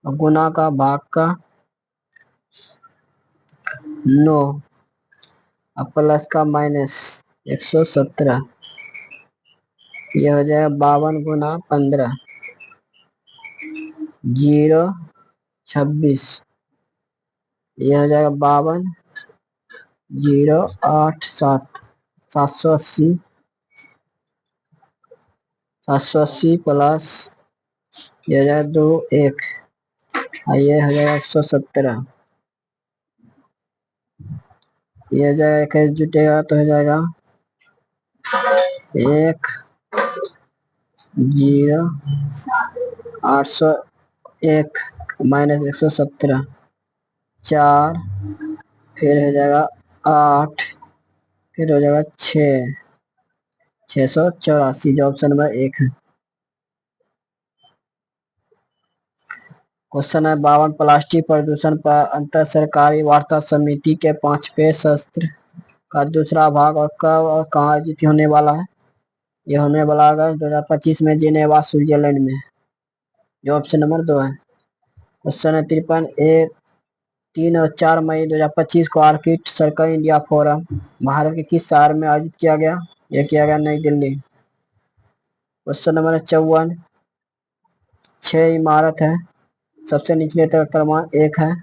गुना का, भाग का 9, प्लस का माइनस 117, ये हो जाएगा 52 गुना 15, 0 26, ये हो जाएगा 52 0 8 7, 780, 780 प्लस ये हो जाएगा 2 1, ये हो जाएगा 117, ये हो जाएगा 21 जुटेगा तो हो जाएगा 1 0 801 माइनस 117, 4, फिर हो जाएगा 8, फिर हो जाएगा 684, जो ऑप्शन नंबर 1 है। क्वेश्चन है 52, प्लास्टिक प्रदूषण पर अंतर सरकारी वार्ता समिति के 5वें सत्र का दूसरा भाग और कब और कहाँ आयोजित होने वाला है? ये होने वाला है 2025 में जिनेवा स्विट्जरलैंड में, जो ऑप्शन नंबर 2 है। क्वेश्चन है 53, 3 और 4 मई 2025 को orchid circle India forum Bharat के किस शहर में आयोजित किया गया? यह किया गया नई दिल्ली। क्वेश्चन नंबर 54, 6 इमारत है, सबसे निचले तक क्रमांक 1 है,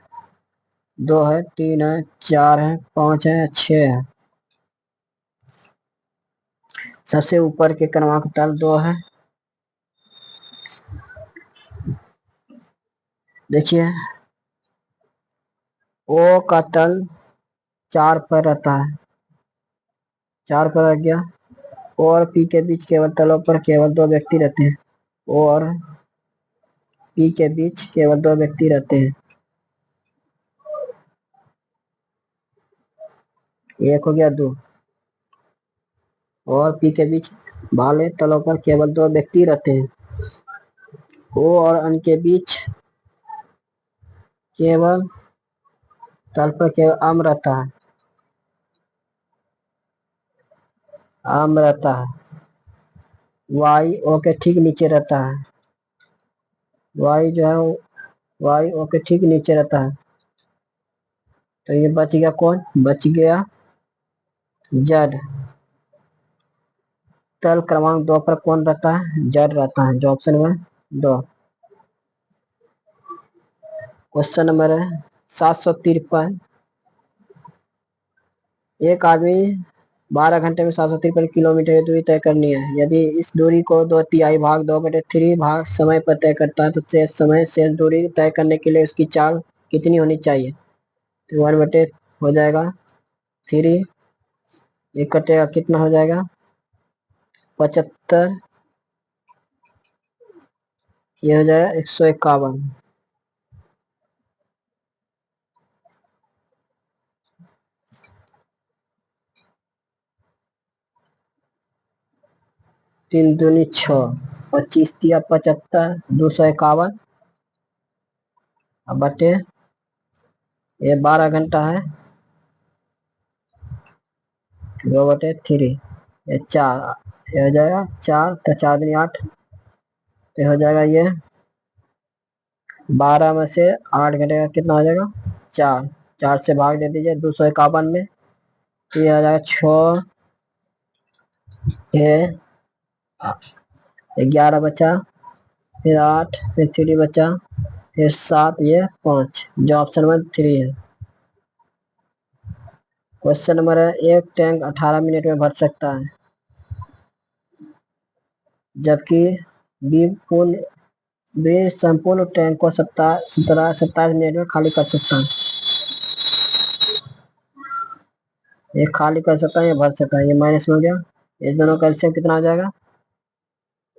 2 है, 3 है, 4 है, 5 है, 6 है, सबसे ऊपर के क्रमांक तल 2 है। देखिए ओ का तल 4 पर रहता है, 4 पर रह गया। ओ और पी के बीच केवल तलों पर केवल 2 व्यक्ति रहते हैं। ओ और पी के बीच केवल 2 व्यक्ति रहते हैं। एक हो गया 2, और पी के बीच भाले तलों पर केवल दो व्यक्ति रहते हैं। ओ और अन के बीच केवल तल पर केवल आम रहता है। आम रहता है। वाई ओ के ठीक नीचे रहता है। वाई जो है वाई ओ के ठीक नीचे रहता है। तो ये बच गया कौन? बच गया जड। तल क्रमांक 2 पर कौन रहता है? जड रहता है, जो ऑप्शन नंबर 2। क्वेश्चन नंबर है 753। एक आदमी 12 घंटे में 753 किलोमीटर की दूरी तय करनी है। यदि इस दूरी को 2/3 भाग 2/3 भाग समय पर तय करता है तो शेष दूरी तय करने के लिए उसकी चाल कितनी होनी चाहिए? तो 1/, हो जाएगा 3। एक कटेगा, कितना हो जाएगा? 75। ये हो जाएगा 151। तीन दूनी 6, 25 दिया 75, 251 बटे ये 12 घंटा है, 2/3। ये 4, ये हो जाएगा 4, तो 4 दूनी 8, तो हो जाएगा ये 12 में से 8 घटेगा, कितना हो जाएगा? 4। 4 से भाग दे दीजिए 251 में, तो ये आ जाएगा 6, ये 11 बचा, फिर 8, फिर 3 बचा, फिर 7, ये 5, जो ऑप्शन नंबर 3 है। क्वेश्चन नंबर है एक टैंक 18 मिनट में भर सकता है, जबकि बी पूर्ण बी संपूर्ण टैंक को 27 मिनट में खाली कर सकता है। ये खाली कर सकता है, ये भर सकता है, ये माइनस में हो गया। ये दोनों का एलसीएम कितना हो जाएगा?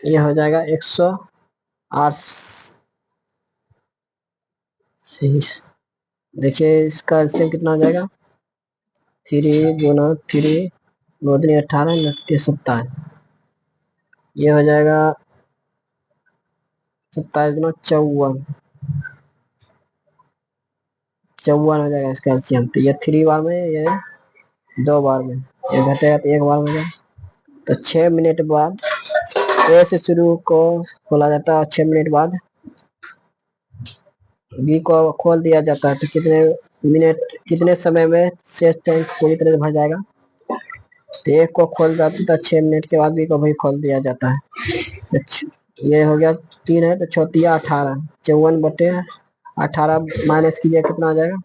ये हो जाएगा 108। देखिए इसका एलसीएम कितना हो जाएगा? 3 × 3 9 दूनी 18, 27। ये हो जाएगा 27 × 54, 54 हो जाएगा इसका एलसीएम। तो ये 3 बार में, ये 2 बार में, ये घटेगा तो 1 बार में जाएगा। तो 6 मिनट बाद ए से शुरू को खोला जाता है और 6 मिनट बाद बी को खोल दिया जाता है। तो कितने समय में शेष टैंक पूरी तरह से भर जाएगा? तो एक को खोल जाता है 6 मिनट के बाद, बी को भी खोल दिया जाता है। ये हो गया 3 है, तो 6×3 = 18, 54/18 माइनस कीजिए, कितना आ जाएगा?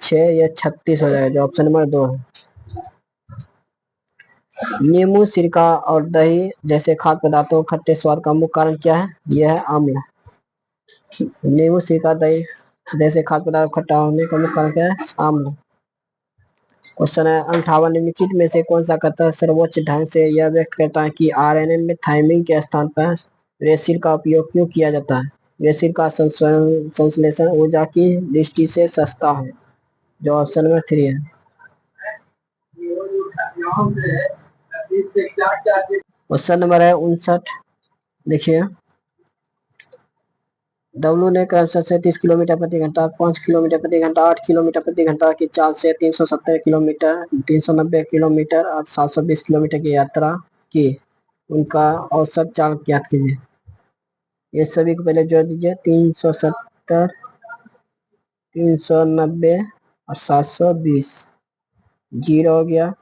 6, ये 36 हो जाएगा, जो ऑप्शन नंबर 2 है। नींबू, सिरका और दही जैसे खाद्य पदार्थों खट्टे स्वाद का मुख्य कारण क्या है? यह है अम्ल। नींबू, सिरका, दही जैसे खाद्य पदार्थ खट्टा होने का मुख्य कारण क्या है? अम्ल। क्वेश्चन है 58, निम्नलिखित में से कौन सा कथन सर्वोच्च ढंग से यह व्यक्त करता है कि आरएनए में थाइमिन के स्थान पर रेसिल का उपयोग क्यों किया जाता है? रेसिल का संश्लेषण ऊर्जा की दृष्टि से सस्ता है, जो ऑप्शन नंबर 3 है। क्वेश्चन नंबर है 59। देखिए डब्लू ने क्रमशः 37 किलोमीटर प्रति घंटा, 5 किलोमीटर प्रति घंटा, 8 किलोमीटर प्रति घंटा की चाल से 370 किलोमीटर, 390 किलोमीटर और 720 किलोमीटर की यात्रा की। उनका औसत चाल ज्ञात कीजिए। ये सभी को पहले जोड़ दीजिए, 370, 390 और 720, 0 हो गया।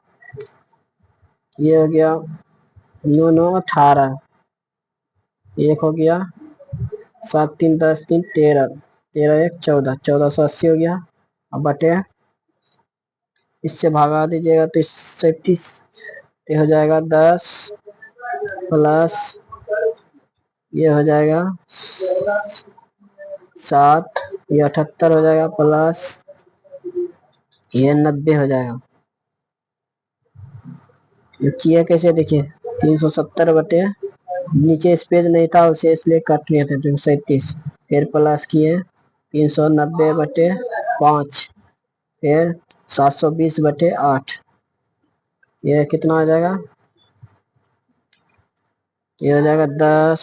ये हो गया 9 9 18, 1 हो गया, 7 3 10 3 13, 13 1 14, 1480 हो गया। अब बटे इससे भागा दीजिएगा तो 37 हो जाएगा 10 प्लस ये हो जाएगा 7, ये 78 हो जाएगा, प्लस ये 90 हो जाएगा। देखिए कैसे, देखिए 370 बटे, नीचे स्पेस नहीं था उसे इसलिए काट लिया था, 37, फिर प्लस किए 390 बटे 5, फिर 720 बटे 8, ये कितना आ जाएगा? ये हो जाएगा 10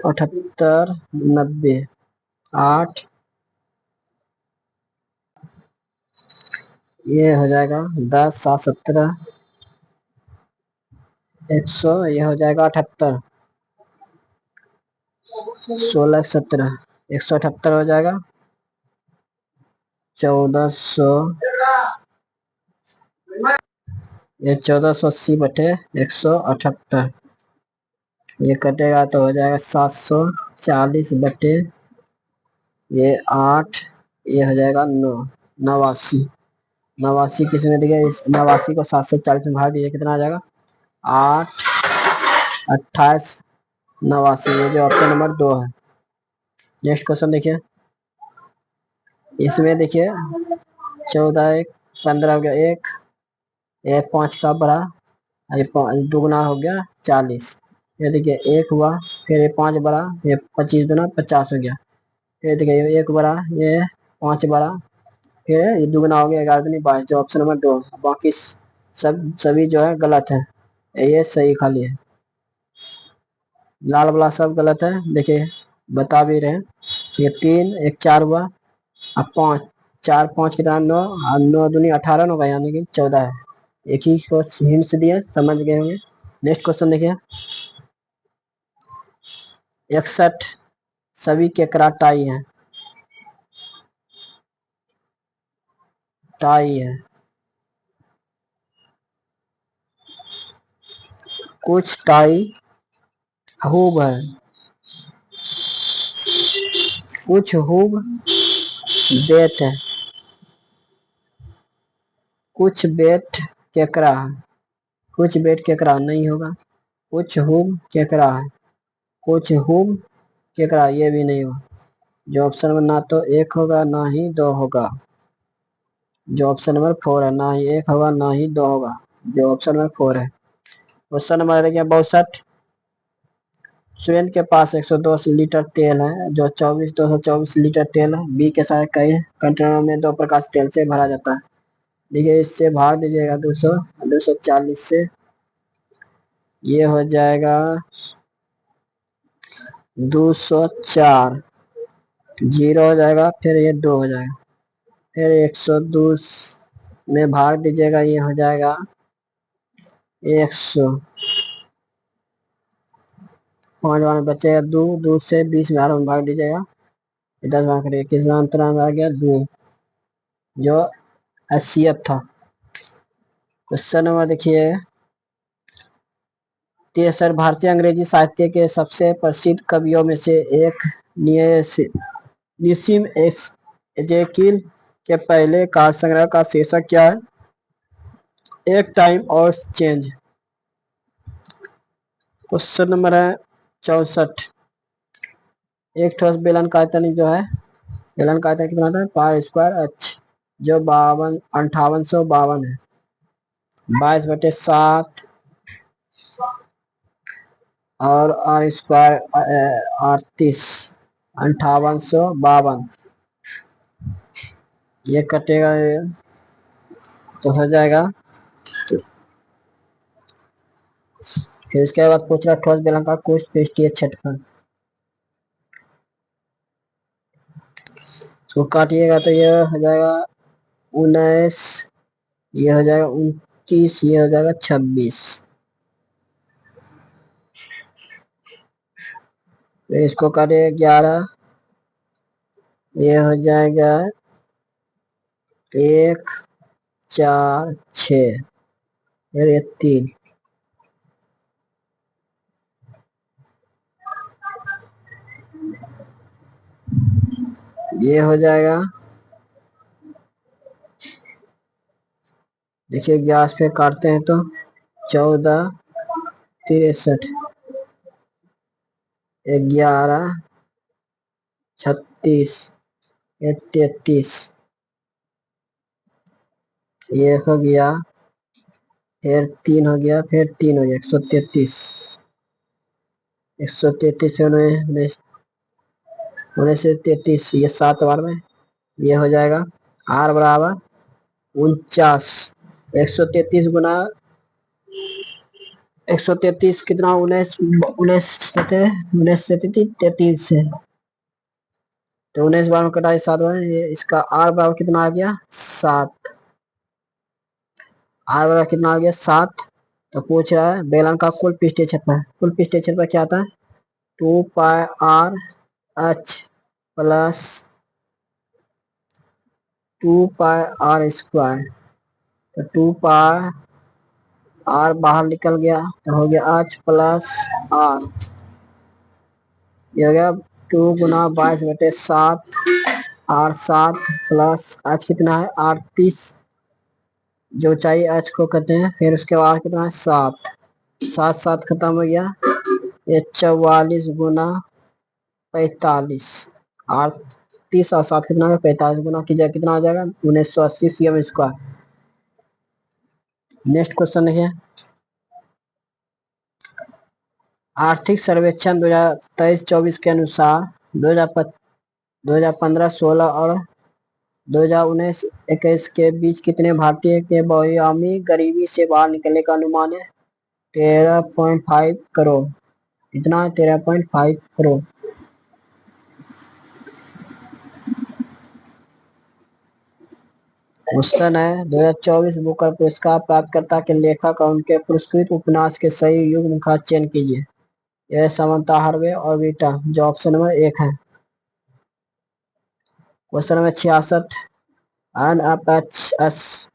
78 90 8, ये हो जाएगा 10 7 17 100, ये हो जाएगा 78 16 17 178 हो जाएगा 1400, ये 1480 बटे 178, ये कटेगा तो हो जाएगा 740 बटे ये 8, ये हो जाएगा 9 89। 89 किस में दिया, इस 89 को 740 में भाग दिया कितना आ जाएगा 8 28 89, ये जो ऑप्शन नंबर 2 है। नेक्स्ट क्वेश्चन देखिए, इसमें देखिए 14 1 15 हो गया, एक 5 का बड़ा, ये दुगुना हो गया 40, ये देखिए एक हुआ, फिर ये 5 बड़ा, ये 25 दुना 50 हो गया, फिर देखिए ये एक बड़ा, ये 5 बड़ा, फिर ये दुगुना हो गया 11 दूनी 22, जो ऑप्शन नंबर 2, बाकी सभी जो है गलत है, ये सही खाली है, लाल वाला सब गलत है। देखिए बता भी रहे हैं, ये 3 एक 4 हुआ, अब 5 4 5 कितना 9, और 9 दूनी 18 होगा, यानी कि 14 है। एक ही को हिंट्स दिए, समझ गए होंगे। नेक्स्ट क्वेश्चन देखिए, 61 सभी केकड़ा टाई है, टाई है, कुछ टाई खूब है, कुछ खूब बेट है, कुछ बेट केकड़ा है, कुछ बेट केकड़ा नहीं होगा, कुछ हुब केकड़ा है, कुछ हुब केकड़ा ये भी नहीं होगा, जो ऑप्शन नंबर ना तो 1 होगा ना ही 2 होगा, जो ऑप्शन नंबर 4 है, ना ही 1 होगा ना ही 2 होगा, जो ऑप्शन नंबर 4 है। क्वेश्चन नंबर देखिए 62, सुरेंद्र के पास 110 लीटर तेल है, जो 224 लीटर तेल है, बी के साथ कई कंटेनरों में 2 प्रकार से तेल से भरा जाता है। देखिए इससे भाग दीजिएगा 240 से, ये हो जाएगा 204, 0 हो जाएगा, फिर ये 2 हो जाएगा, फिर 102 में भाग दीजिएगा, ये हो जाएगा 100, 5 बार में बचेगा 2, 2 से 20 में 8 में भाग दीजिएगा, 10 बार करिए, कितना अंतराल में आ गया 2, जो एचसीएफ था। क्वेश्चन नंबर देखिए 63, भारतीय अंग्रेजी साहित्य के सबसे प्रसिद्ध कवियों में से एक निसीम एजेकिल के पहले काव्य संग्रह का शीर्षक क्या है, एक टाइम और चेंज। क्वेश्चन नंबर है 64, एक ठोस बेलन का आयतन जो है, बेलन का आयतन कितना था पाई स्क्वायर एच, जो 5852 है, 22/7 और आर स्क्वायर 38, 5852, ये कटेगा ये, तो हो जाएगा। फिर इसके बाद पूछ रहा ठोस बेलन का कुछ पृष्ठीय क्षेत्रफल, तो काटिएगा तो ये हो जाएगा 19, ये हो जाएगा 29, ये हो जाएगा 26, फिर इसको काटिए 11, ये हो जाएगा 1 4 6, फिर ये 3, ये हो जाएगा, देखिए गैस पे काटते हैं तो 14 63, 11 36, 33, ये हो गया, फिर 3 हो गया, फिर 3 हो गया 133, 133 फिर 19 से 33, ये 7 बार में, ये हो जाएगा आर बराबर 49, 133 गुना 133 कितना, 19 19 19 33 से, तो 19 बार में कटा 7 बार, ये इसका आर बराबर कितना आ गया 7, आर बराबर कितना आ गया 7। तो पूछ रहा है बेलन का कुल पृष्ठीय क्षेत्रफल, कुल पृष्ठीय क्षेत्रफल क्या आता है 2 pi r h plus 2 pi r square. तो 2 पाई आर बाहर निकल गया तो हो गया एच प्लस आर, ये हो गया 2 गुना 22/7 आर 7 प्लस एच कितना है 38, जो ऊंचाई एच को कहते हैं, फिर उसके बाद कितना है 7, 7 7 खत्म हो गया, ये 44 गुना 45, 38 और 7 कितना है 45 गुना कीजिए कितना आ जाएगा 1980 सीएम स्क्वायर। नेक्स्ट क्वेश्चन देखिए, आर्थिक सर्वेक्षण 2023-24 के अनुसार 2015-16 और 2019-21 के बीच कितने भारतीय के बहुआयामी गरीबी से बाहर निकलने का अनुमान है 13.5 करोड़, इतना 13.5 करोड़। क्वेश्चन है 2024 बुकर पुरस्कार प्राप्तकर्ता के लेखक और उनके पुरस्कृत उपन्यास के सही युग्म का चयन कीजिए। यह समानता हार्वे और वीटा, जो ऑप्शन नंबर 1 है। क्वेश्चन नंबर 66, एनएफएचएस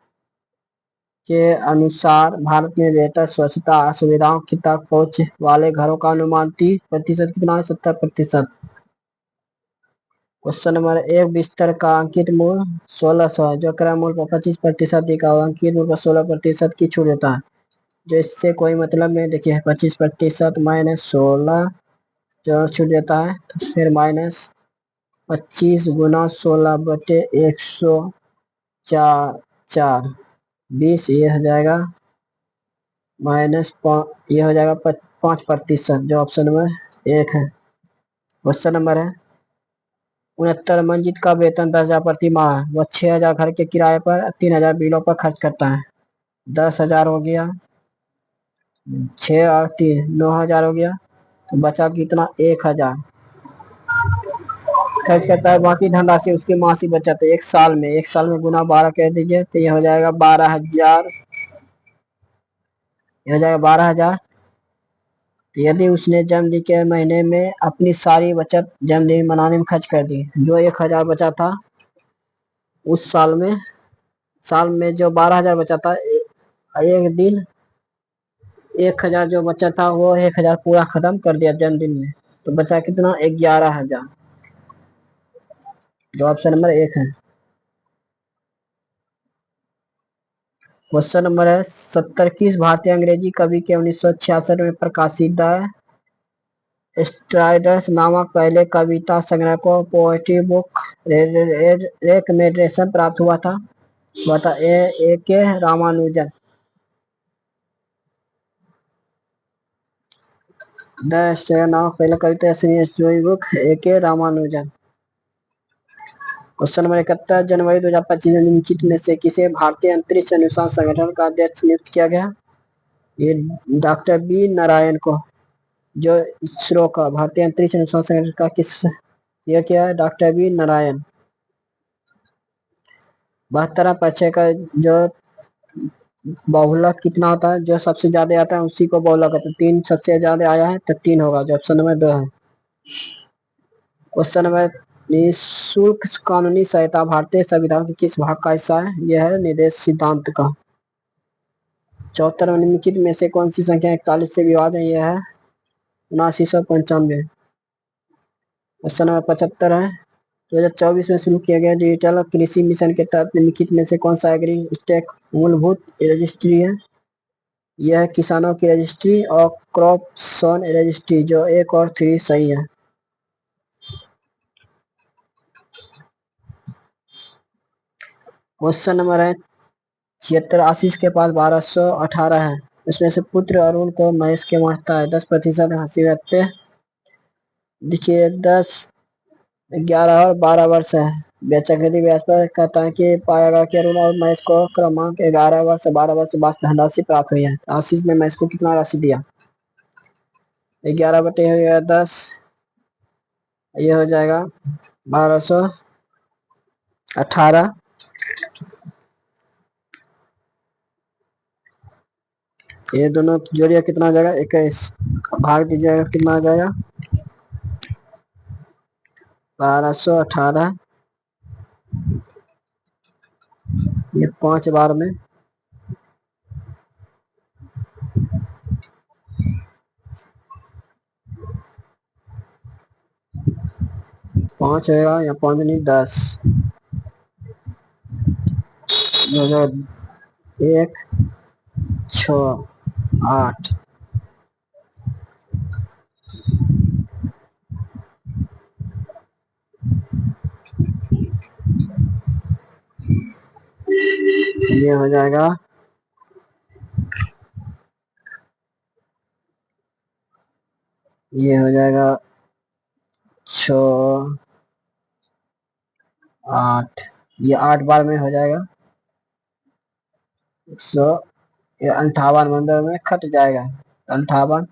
के अनुसार भारत में बेहतर स्वच्छता सुविधाओं तक पहुंच वाले घरों का अनुमान 30% कितना है 70%। क्वेश्चन नंबर 1, बिस्तर का अंकित मूल्य 1600 है, जो क्रय मूल्य पर 25% दिखा हुआ, अंकित मूल्य पर 16% की छूट देता है, जो इससे कोई मतलब नहीं। देखिए 25% माइनस 16 जो छूट देता है, तो फिर माइनस 25 गुना 16/100 20, ये हो जाएगा माइनस, ये हो जाएगा 5%, जो ऑप्शन नंबर 1 है। क्वेश्चन नंबर है 69, मंजित का वेतन 10,000 प्रति माह है, वह 6,000 घर के किराए पर 3,000 बिलों पर खर्च करता है। 10,000 हो गया, 6 और 3 9,000 हो गया, तो बचा कितना 1,000 खर्च करता है, बाकी धनराशि उसकी मासिक बचत है। 1 साल में गुना 12 कह दीजिए, तो ये हो जाएगा 12,000, ये हो जाएगा 12,000। तो यदि उसने जन्मदिन के महीने में अपनी सारी बचत जन्मदिन मनाने में खर्च कर दी, जो 1,000 बचा था उस साल में जो 12,000 बचा था, एक दिन 1,000 जो बचा था वो 1,000 पूरा खत्म कर दिया जन्मदिन में, तो बचा कितना 11,000, जो ऑप्शन नंबर 1 है। क्वेश्चन नंबर है 70, किस भारतीय अंग्रेजी कवि के 1966 में प्रकाशित द स्ट्राइडर्स नामक पहले कविता संग्रह को पोएट्री बुक रिकमेंडेशन प्राप्त हुआ था? बता ए के रामानुजन। द स्ट्राइडर्स नामक पहले कविता स्टोरी बुक ए के रामानुजन। क्वेश्चन नंबर 71, जनवरी 2025 में निम्नलिखित में से किसे भारतीय अंतरिक्ष अनुसंधान संगठन का अध्यक्ष नियुक्त किया गया? ये डॉक्टर बी नारायण को, जो इसरो का भारतीय अंतरिक्ष अनुसंधान संगठन का किस यह क्या है डॉक्टर बी नारायण। 72 परिचय का जो बहुलक कितना होता है, जो सबसे ज्यादा आता है उसी को बहुलक होता है, 3 सबसे ज्यादा आया है तो 3 होगा, जो ऑप्शन नंबर 2 है। क्वेश्चन नंबर, निःशुल्क कानूनी सहायता भारतीय संविधान के किस भाग का हिस्सा है? यह है निर्देश सिद्धांत का। 74, निम्नलिखित में से कौन सी संख्या 41 से विभाज्य है? यह है 7995। क्वेश्चन नंबर 75 है 2024 में शुरू किया गया डिजिटल कृषि मिशन के तहत निम्नलिखित में से कौन सा एग्री टेक मूलभूत रजिस्ट्री है? यह है किसानों की रजिस्ट्री और क्रॉपसन रजिस्ट्री, जो 1 और 3 सही है। क्वेश्चन नंबर है 76, आशीष के पास 1218 है, उसमें से पुत्र अरुण को महेश के मारता है, 10% हंसी व्यक्त। देखिए 10, 11 और 12 वर्ष है, बेचक यदि ब्याज पर कहता है कि पाएगा कि अरुण और महेश को क्रमांक 11 वर्ष 12 वर्ष बाद धनराशि प्राप्त हुई है। आशीष ने महेश को कितना राशि दिया? 11/10, ये हो जाएगा 1218। ये दोनों जोड़िए कितना आ जाएगा? 21। भाग दीजिएगा कितना आ जाएगा? 1218, ये 5 बार में 5 होगा या 5 नहीं 10, 1, 6, 8। ये हो जाएगा 6, 8, ये 8 बार में हो जाएगा 100, ये 58 नंबर में कट जाएगा 58,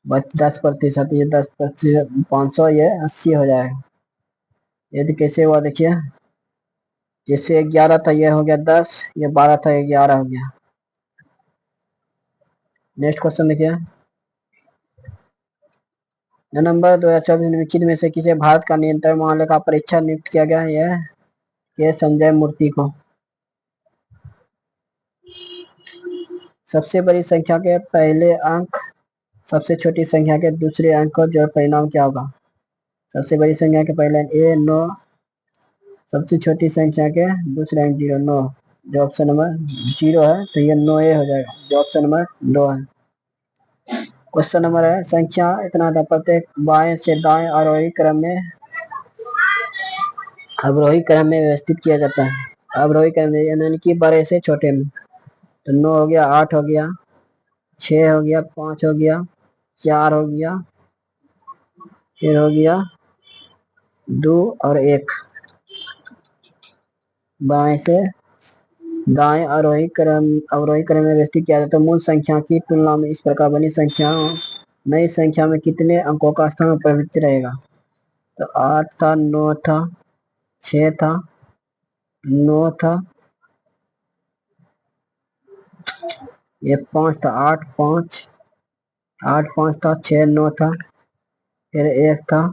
बच 10%, ये 10%, 500, ये 80 हो जाएगा। यदि कैसे हुआ देखिए, जैसे 11 था ये हो गया 10, ये 12 था ये 11 हो गया। नेक्स्ट क्वेश्चन देखिए, नवंबर 2024 निम्नलिखित में से किसे भारत का नियंत्रण महालेखा परीक्षक नियुक्त किया गया? यह के संजय मूर्ति को। सबसे बड़ी संख्या के पहले अंक सबसे छोटी संख्या के दूसरे अंक को जोड़ परिणाम क्या होगा? सबसे बड़ी संख्या के पहले अंक ए 9, सबसे छोटी संख्या के दूसरे अंक 0, 9। जो ऑप्शन नंबर 0 है तो ये 9A हो जाएगा, जो ऑप्शन नंबर 2 है। क्वेश्चन नंबर है, संख्या इतना था, प्रत्येक बाएं से दाएं अवरोही क्रम में व्यवस्थित किया जाता है। अवरोही क्रम में यानी कि बड़े से छोटे में। तो 9 हो गया, 8 हो गया, 6 हो गया, 5 हो गया, 4 हो गया, फिर हो गया 2 और 1। बाएं से दाएं अवरोही क्रम में व्यवस्थित किया जाता है। मूल संख्या की तुलना में इस प्रकार बनी संख्याओं नई संख्या में कितने अंकों का स्थान प्रवृत्ति रहेगा? तो 8 था, 9 था, 6 था, 9 था, ये 5 था, 8 5, 8 5 था, 6 9 था, फिर 1 था,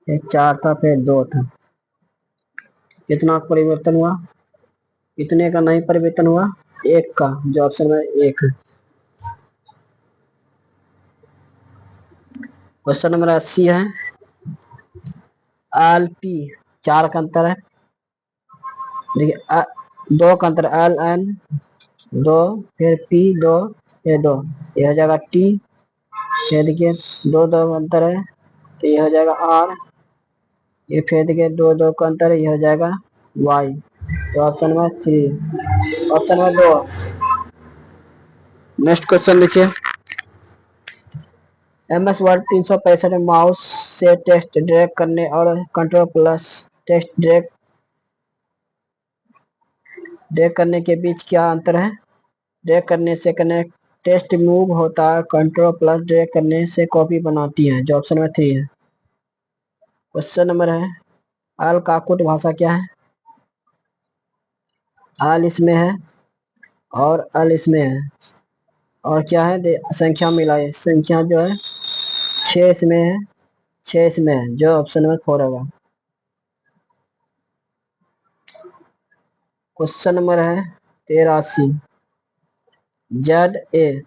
फिर 4 था, फिर 2 था। कितना परिवर्तन हुआ? कितने का नहीं परिवर्तन हुआ? 1 का, जो ऑप्शन में 1 है। क्वेश्चन नंबर 80 है, एल पी 4 का अंतर है। देखिए 2 का अंतर, एल एन 2, फिर पी 2, फिर 2, ये हो जाएगा टी। फिर देखिए 2 2 का अंतर है तो ये हो जाएगा आर। ये फिर देखिए 2 2 का अंतर है, ये हो जाएगा वाई। तो option number 3, option number 2। Next question देखिए, MS वर्ड 365 माउस से टेक्स्ट ड्रैग करने और कंट्रोल प्लस टेक्स्ट ड्रैग करने के बीच क्या अंतर है? ड्रैग करने से कनेक्ट टेक्स्ट मूव होता है, कंट्रोल प्लस ड्रैग करने से कॉपी बनाती है, जो ऑप्शन नंबर 3 है। क्वेश्चन नंबर है, आल काकुट भाषा क्या है? आल इसमें है और अल इसमें है, और क्या है संख्या मिलाए, संख्या जो है 6 इसमें है, 6 इसमें है, जो ऑप्शन नंबर 4 होगा। क्वेश्चन नंबर है 83, जेड ए,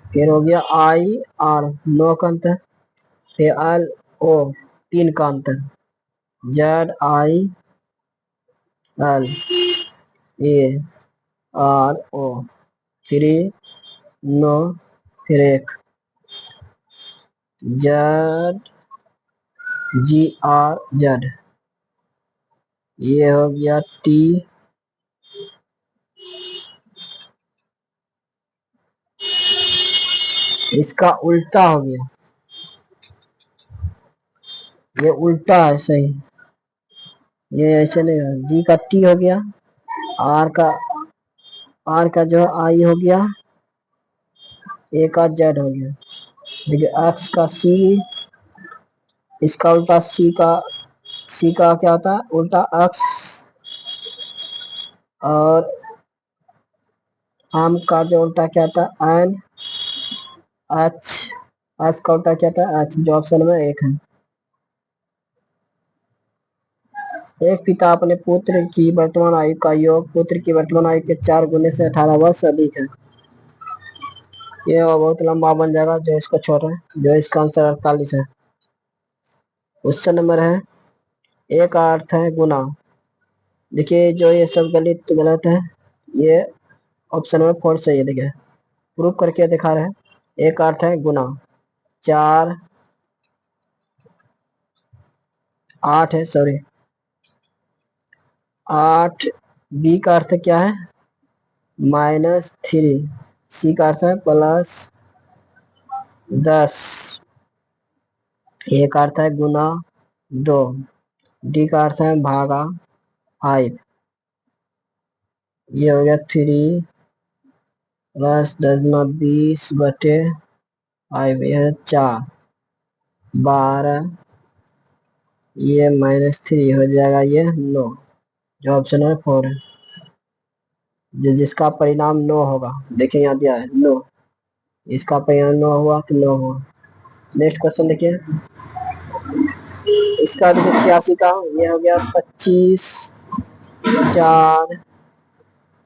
फिर हो गया आई आर 9 का अंतर, फिर एल ओ 3 का अंतर, Z I L A R O 3 9, फिर 1, जेड जी आर जेड, ये हो गया टी, इसका उल्टा हो गया, ये उल्टा है सही। ये ऐसे नहीं, जी का टी हो गया, आर का जो आई हो गया, ए का जेड हो गया। देखिए एक्स का सी, इसका उल्टा सी का क्या होता है उल्टा एक्स, और आम का जो उल्टा क्या होता है एन, एच, एच का उल्टा क्या होता है एच, जो ऑप्शन में एक है। एक पिता अपने पुत्र की वर्तमान आयु का योग पुत्र की वर्तमान आयु के 4 गुने से 18 वर्ष अधिक है। ये बहुत लंबा बन जाएगा, जो इसको छोड़ रहे हैं, जो इसका आंसर 48 है। क्वेश्चन नंबर है, एक अर्थ है गुना। देखिए जो ये सब गलत है, ये ऑप्शन नंबर 4 सही है। देखिए प्रूफ करके दिखा रहे हैं। एक अर्थ है गुना, 4 8 है, सॉरी 8, बी का अर्थ क्या है -3, सी का अर्थ है +10, ए का अर्थ है गुना 2, डी का अर्थ है भागा 5। ये हो गया 3 +10 20/5, ये है 4 12, ये -3 हो जाएगा, ये 9, जो ऑप्शन है 4 है, जो जिसका परिणाम 9 होगा। देखिए यहाँ दिया है 9, इसका परिणाम 9 हुआ तो 9 हुआ। नेक्स्ट क्वेश्चन देखिए, इसका देखिए 86 का, ये हो गया 25 4,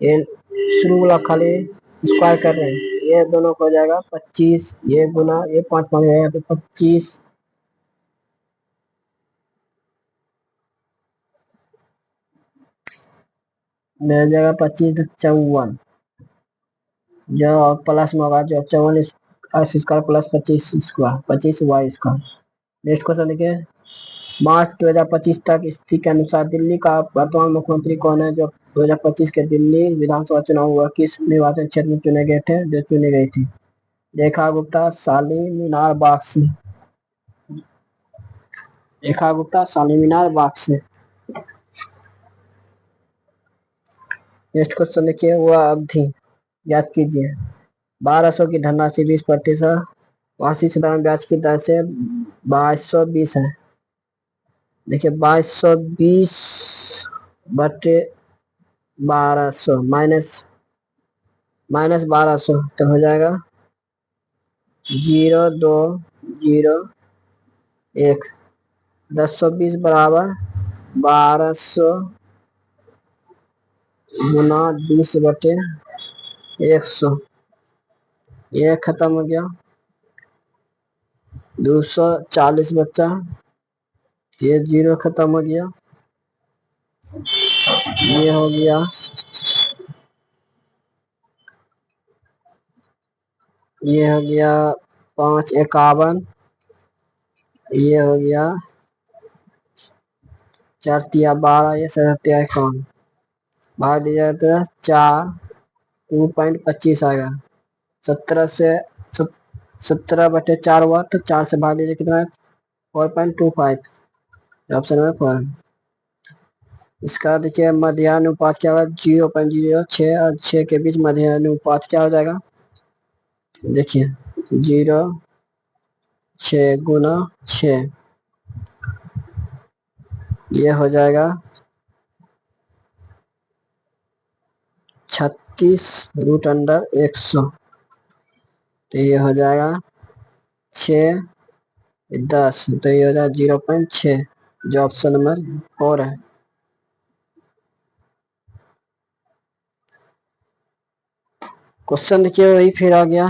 ये शुरू वाला खाली स्क्वायर कर रहे हैं, ये दोनों को हो जाएगा 25, ये गुना ये 5 5 जाएगा तो 25, मिल जाएगा 25 54, जो प्लस में होगा, जो 54 X square plus 25 square 25 Y square. Next question देखिए, मार्च 2025 तक स्थिति के अनुसार दिल्ली का वर्तमान मुख्यमंत्री कौन है। जो 2025 के दिल्ली विधानसभा चुनाव हुआ, किस निर्वाचन क्षेत्र में चुने गए थे, जो चुनी गई थी। रेखा गुप्ता, शालीमीनार बाग से। रेखा गुप्ता शालीमीनार बाग से। नेक्स्ट क्वेश्चन देखिए, वह अवधि याद कीजिए। 1200 की धनराशि 20%, वार्षिक साधारण ब्याज की दर से 2220 है। देखिए 2220/1200 माइनस 1200 तो हो जाएगा 0201, 1020 बराबर 1200 गुना 20/100, ये खत्म हो गया, 240 बच्चा, ये 0 खत्म हो गया, ये हो गया, ये हो गया 551, ये हो गया 4×12, ये 7×51, भाग दिया जाता है 4, 2.25 आएगा। 17 से 17/4 हुआ तो 4 से भाग दीजिए, कितना है 4.25, ऑप्शन नंबर 4। इसका देखिए मध्यानुपात क्या होगा, 0.06 और 6 के बीच मध्यानुपात क्या हो जाएगा। देखिए 0.6 × 6, ये हो जाएगा 36√100, तो ये हो जाएगा 6 10, तो ये हो जाएगा 0.6, जो ऑप्शन नंबर 4 है। क्वेश्चन देखिए वही फिर आ गया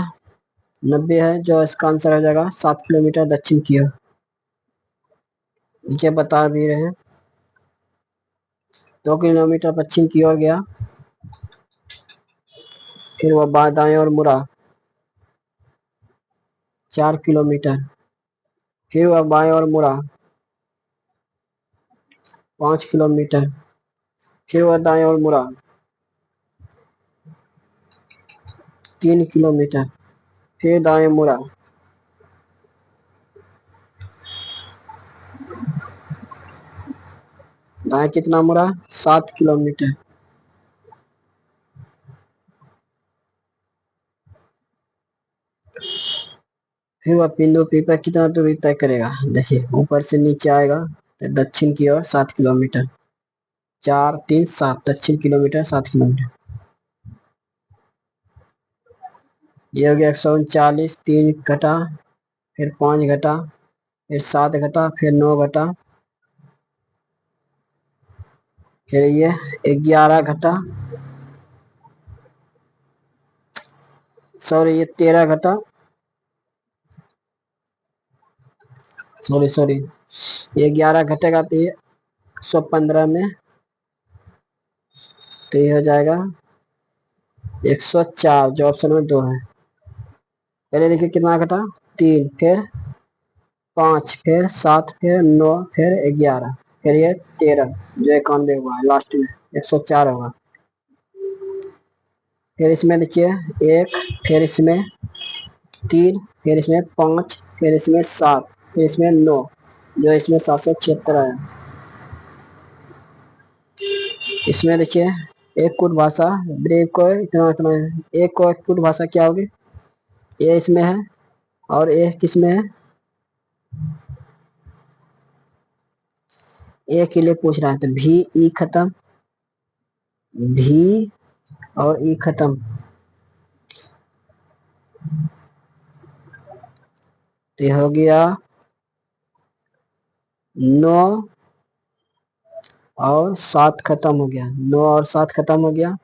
90 है, जो इसका आंसर हो जाएगा 7 किलोमीटर दक्षिण की ओर। ये बता भी रहे हैं, 2 किलोमीटर पश्चिम की ओर गया, फिर वह दाएं और मुड़ा 4 किलोमीटर, फिर वह बाएं और मुड़ा 5 किलोमीटर, फिर वह दाएं और मुड़ा 3 किलोमीटर, फिर दाएं मुड़ा दाएं कितना मुड़ा? 7 किलोमीटर। फिर वह बिंदु पी पर कितना दूरी तय करेगा? देखिए ऊपर से नीचे आएगा तो दक्षिण की ओर 7 किलोमीटर। 4 3 7 दक्षिण किलोमीटर 7 किलोमीटर। ये हो गया 139। 3 घटा, फिर 5 घटा, फिर 7 घटा, फिर 9 घटा, फिर ये 11 घटा, सॉरी ये 13 घटा, सॉरी सॉरी, ये 11 घटेगा तो ये 115 में, तो ये हो जाएगा 104, जो ऑप्शन में 2 है। पहले देखिए कितना घटा? 3, फिर 5, फिर 7, फिर 9, फिर 11, फिर ये 13, जो 91 हुआ है लास्ट में, 104 होगा। फिर इसमें देखिए 1, फिर इसमें 3, फिर इसमें 5, फिर इसमें 7, फिर इसमें 9, जो इसमें 776 है। इसमें देखिए एक कुट भाषा ब्रेव को इतना इतना है। एक को कुट भाषा क्या होगी? ये इसमें है, और ये किसमें है? ए के लिए पूछ रहा है तो भी ई खत्म, भी और ई खत्म, तो ये हो गया 9 और 7 खत्म हो गया, 9 और 7 खत्म हो गया,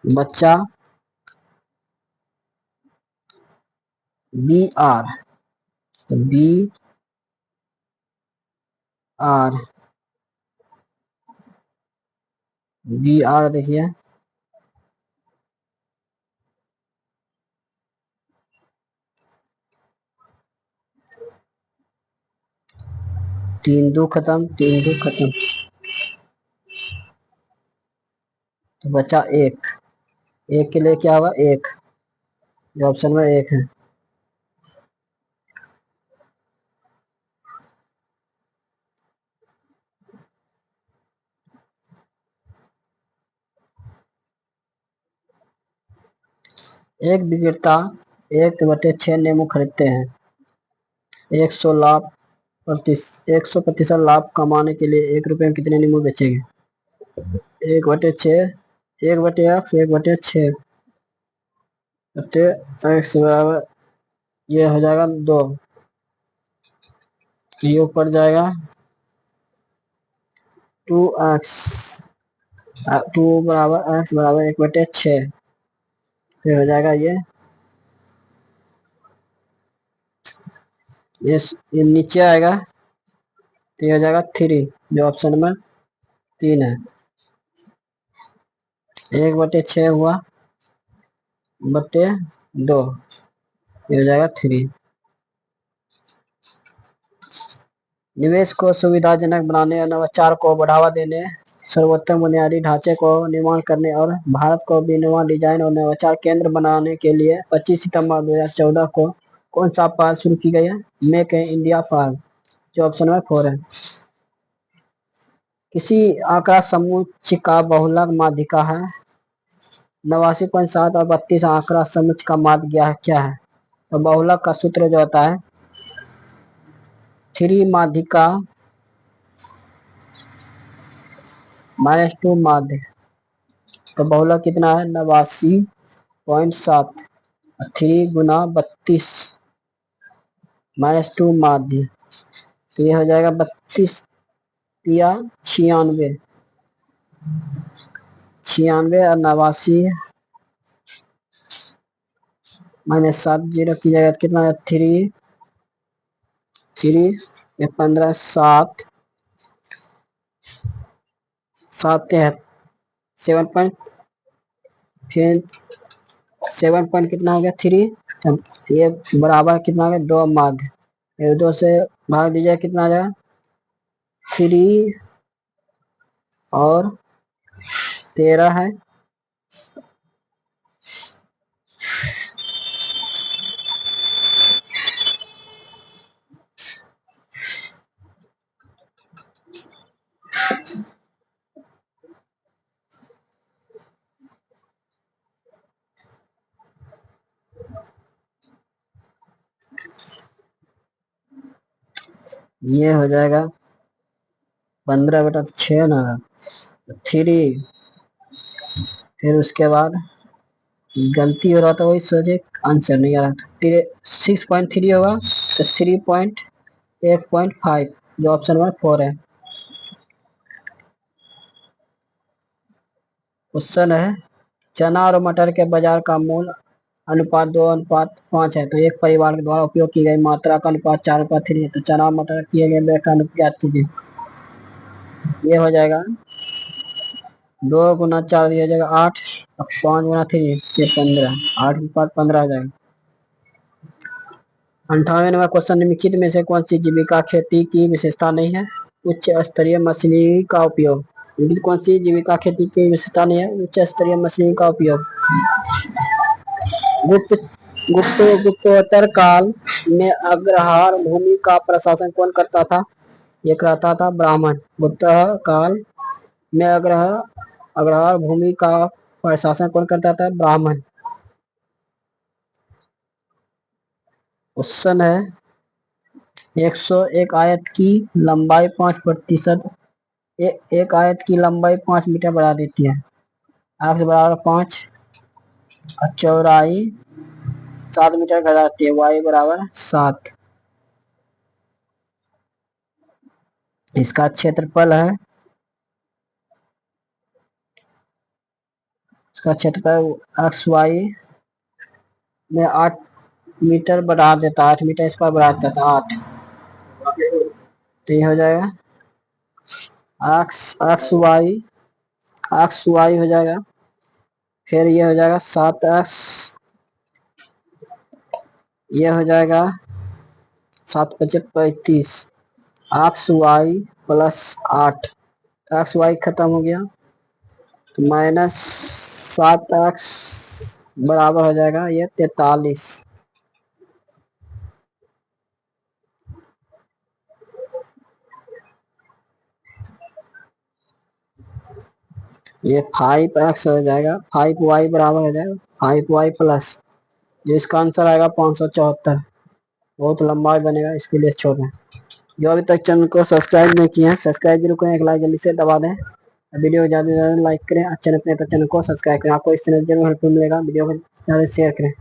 बच्चा बी आर, तो बी आर, बी आर देखिए 3 2 खत्म, 3 2 खत्म, तो बचा 1। 1 के लिए क्या होगा? 1, जो ऑप्शन में 1 है। एक विक्रेता 1/6 नींबू खरीदते हैं। 100 लाभ 100% लाभ कमाने के लिए 1 रुपए में कितने नींबू बेचेंगे? 1/6, 1/x, 1/6 बटे x बराबर, ये हो जाएगा 2, ये ऊपर जाएगा 2x, 2 बराबर x बराबर 1/6, फिर हो जाएगा ये नीचे आएगा तो ये हो जाएगा 3, जो ऑप्शन में 3 है। 1/6 हुआ बटे 2, ये हो जाएगा 3। निवेश को सुविधाजनक बनाने और नवाचार को बढ़ावा देने, सर्वोत्तम बुनियादी ढांचे को निर्माण करने और भारत को विनिर्माण डिजाइन और नवाचार केंद्र बनाने के लिए 25 सितंबर 2014 को कौन सा पहल शुरू की गई है? मेक इन इंडिया पहल, जो ऑप्शन में 4 है। किसी आंकड़ा समुच्चय का बहुलक माध्यिका है। 89.7 और 32 आंकड़ा समुच्चय का माध्य क्या है? तो बहुलक का सूत्र जो होता है 3 माध्यिका -2 माध्य, तो बहुलक कितना है? 89.7, 3 गुना 32 -2 माध्य, तो ये हो जाएगा 32 या 96, 96 और 89 -7 जीरो की जगह कितना है? 3 3 15 7 7 7 पॉइंट, फिर 7 पॉइंट कितना हो गया? 3, ये बराबर कितना हो गया? 2 माध्य, ये 2 से भाग दीजिए कितना आ जाएगा? 3 और 13 है, ये हो जाएगा 15/6 ना, 3। फिर उसके बाद गलती हो रहा था, वही सोचे आंसर नहीं आ रहा था। 6.3 होगा तो 3.1.5, जो ऑप्शन नंबर 4 है। क्वेश्चन है, चना और मटर के बाजार का मूल अनुपात 2:5 है, तो एक परिवार के द्वारा उपयोग की गई मात्रा का अनुपात 4:3 है, तो चना और मटर किए गए व्यय का अनुपात ज्ञात कीजिए। ये हो जाएगा 2 × 4 हो जाएगा 8, 5 × 3 ये 15, 8:15 हो जाएगा। 98वां क्वेश्चन, निम्नलिखित में से कौन सी जीविका खेती की विशेषता नहीं है? उच्च स्तरीय मशीनरी का उपयोग। निम्नलिखित कौन सी जीविका खेती की विशेषता नहीं है? उच्च स्तरीय मशीनरी का उपयोग। गुप्त गुप्तोत्तर काल में अग्रहार भूमि का प्रशासन कौन करता था? ये करता था ब्राह्मण। गुप्त काल में अग्रहार भूमि का प्रशासन कौन करता था? ब्राह्मण। क्वेश्चन है, 101 आयत की लंबाई 5%, एक आयत की लंबाई 5 मीटर बढ़ा देती है। x बराबर 5 और चौड़ाई 7 मीटर घटाती है, y बराबर 7। इसका क्षेत्रफल है, इसका क्षेत्रफल एक्स वाई में 8 मीटर बढ़ा देता है, 8 मीटर स्क्वायर बढ़ा देता है 8, तो ये हो जाएगा एक्स वाई हो जाएगा। फिर ये हो जाएगा 7x, ये हो जाएगा 7×5 = 35, एक्स वाई +8, एक्स वाई खत्म हो गया तो -7x बराबर हो जाएगा ये 43। ये 5x हो जाएगा, 5y बराबर हो जाएगा 5y प्लस, जो इसका आंसर आएगा 574। बहुत लंबा बनेगा, इसके लिए छोड़। जो अभी तक चैनल को सब्सक्राइब नहीं किए हैं, सब्सक्राइब जरूर करें, एक लाइक जल्दी से दबा दें, वीडियो ज़्यादा से ज़्यादा लाइक करें, चैनल अपने तो चैनल को सब्सक्राइब करें। आपको इस चैनल जरूर हेल्पफुल मिलेगा, वीडियो को ज़्यादा शेयर करें।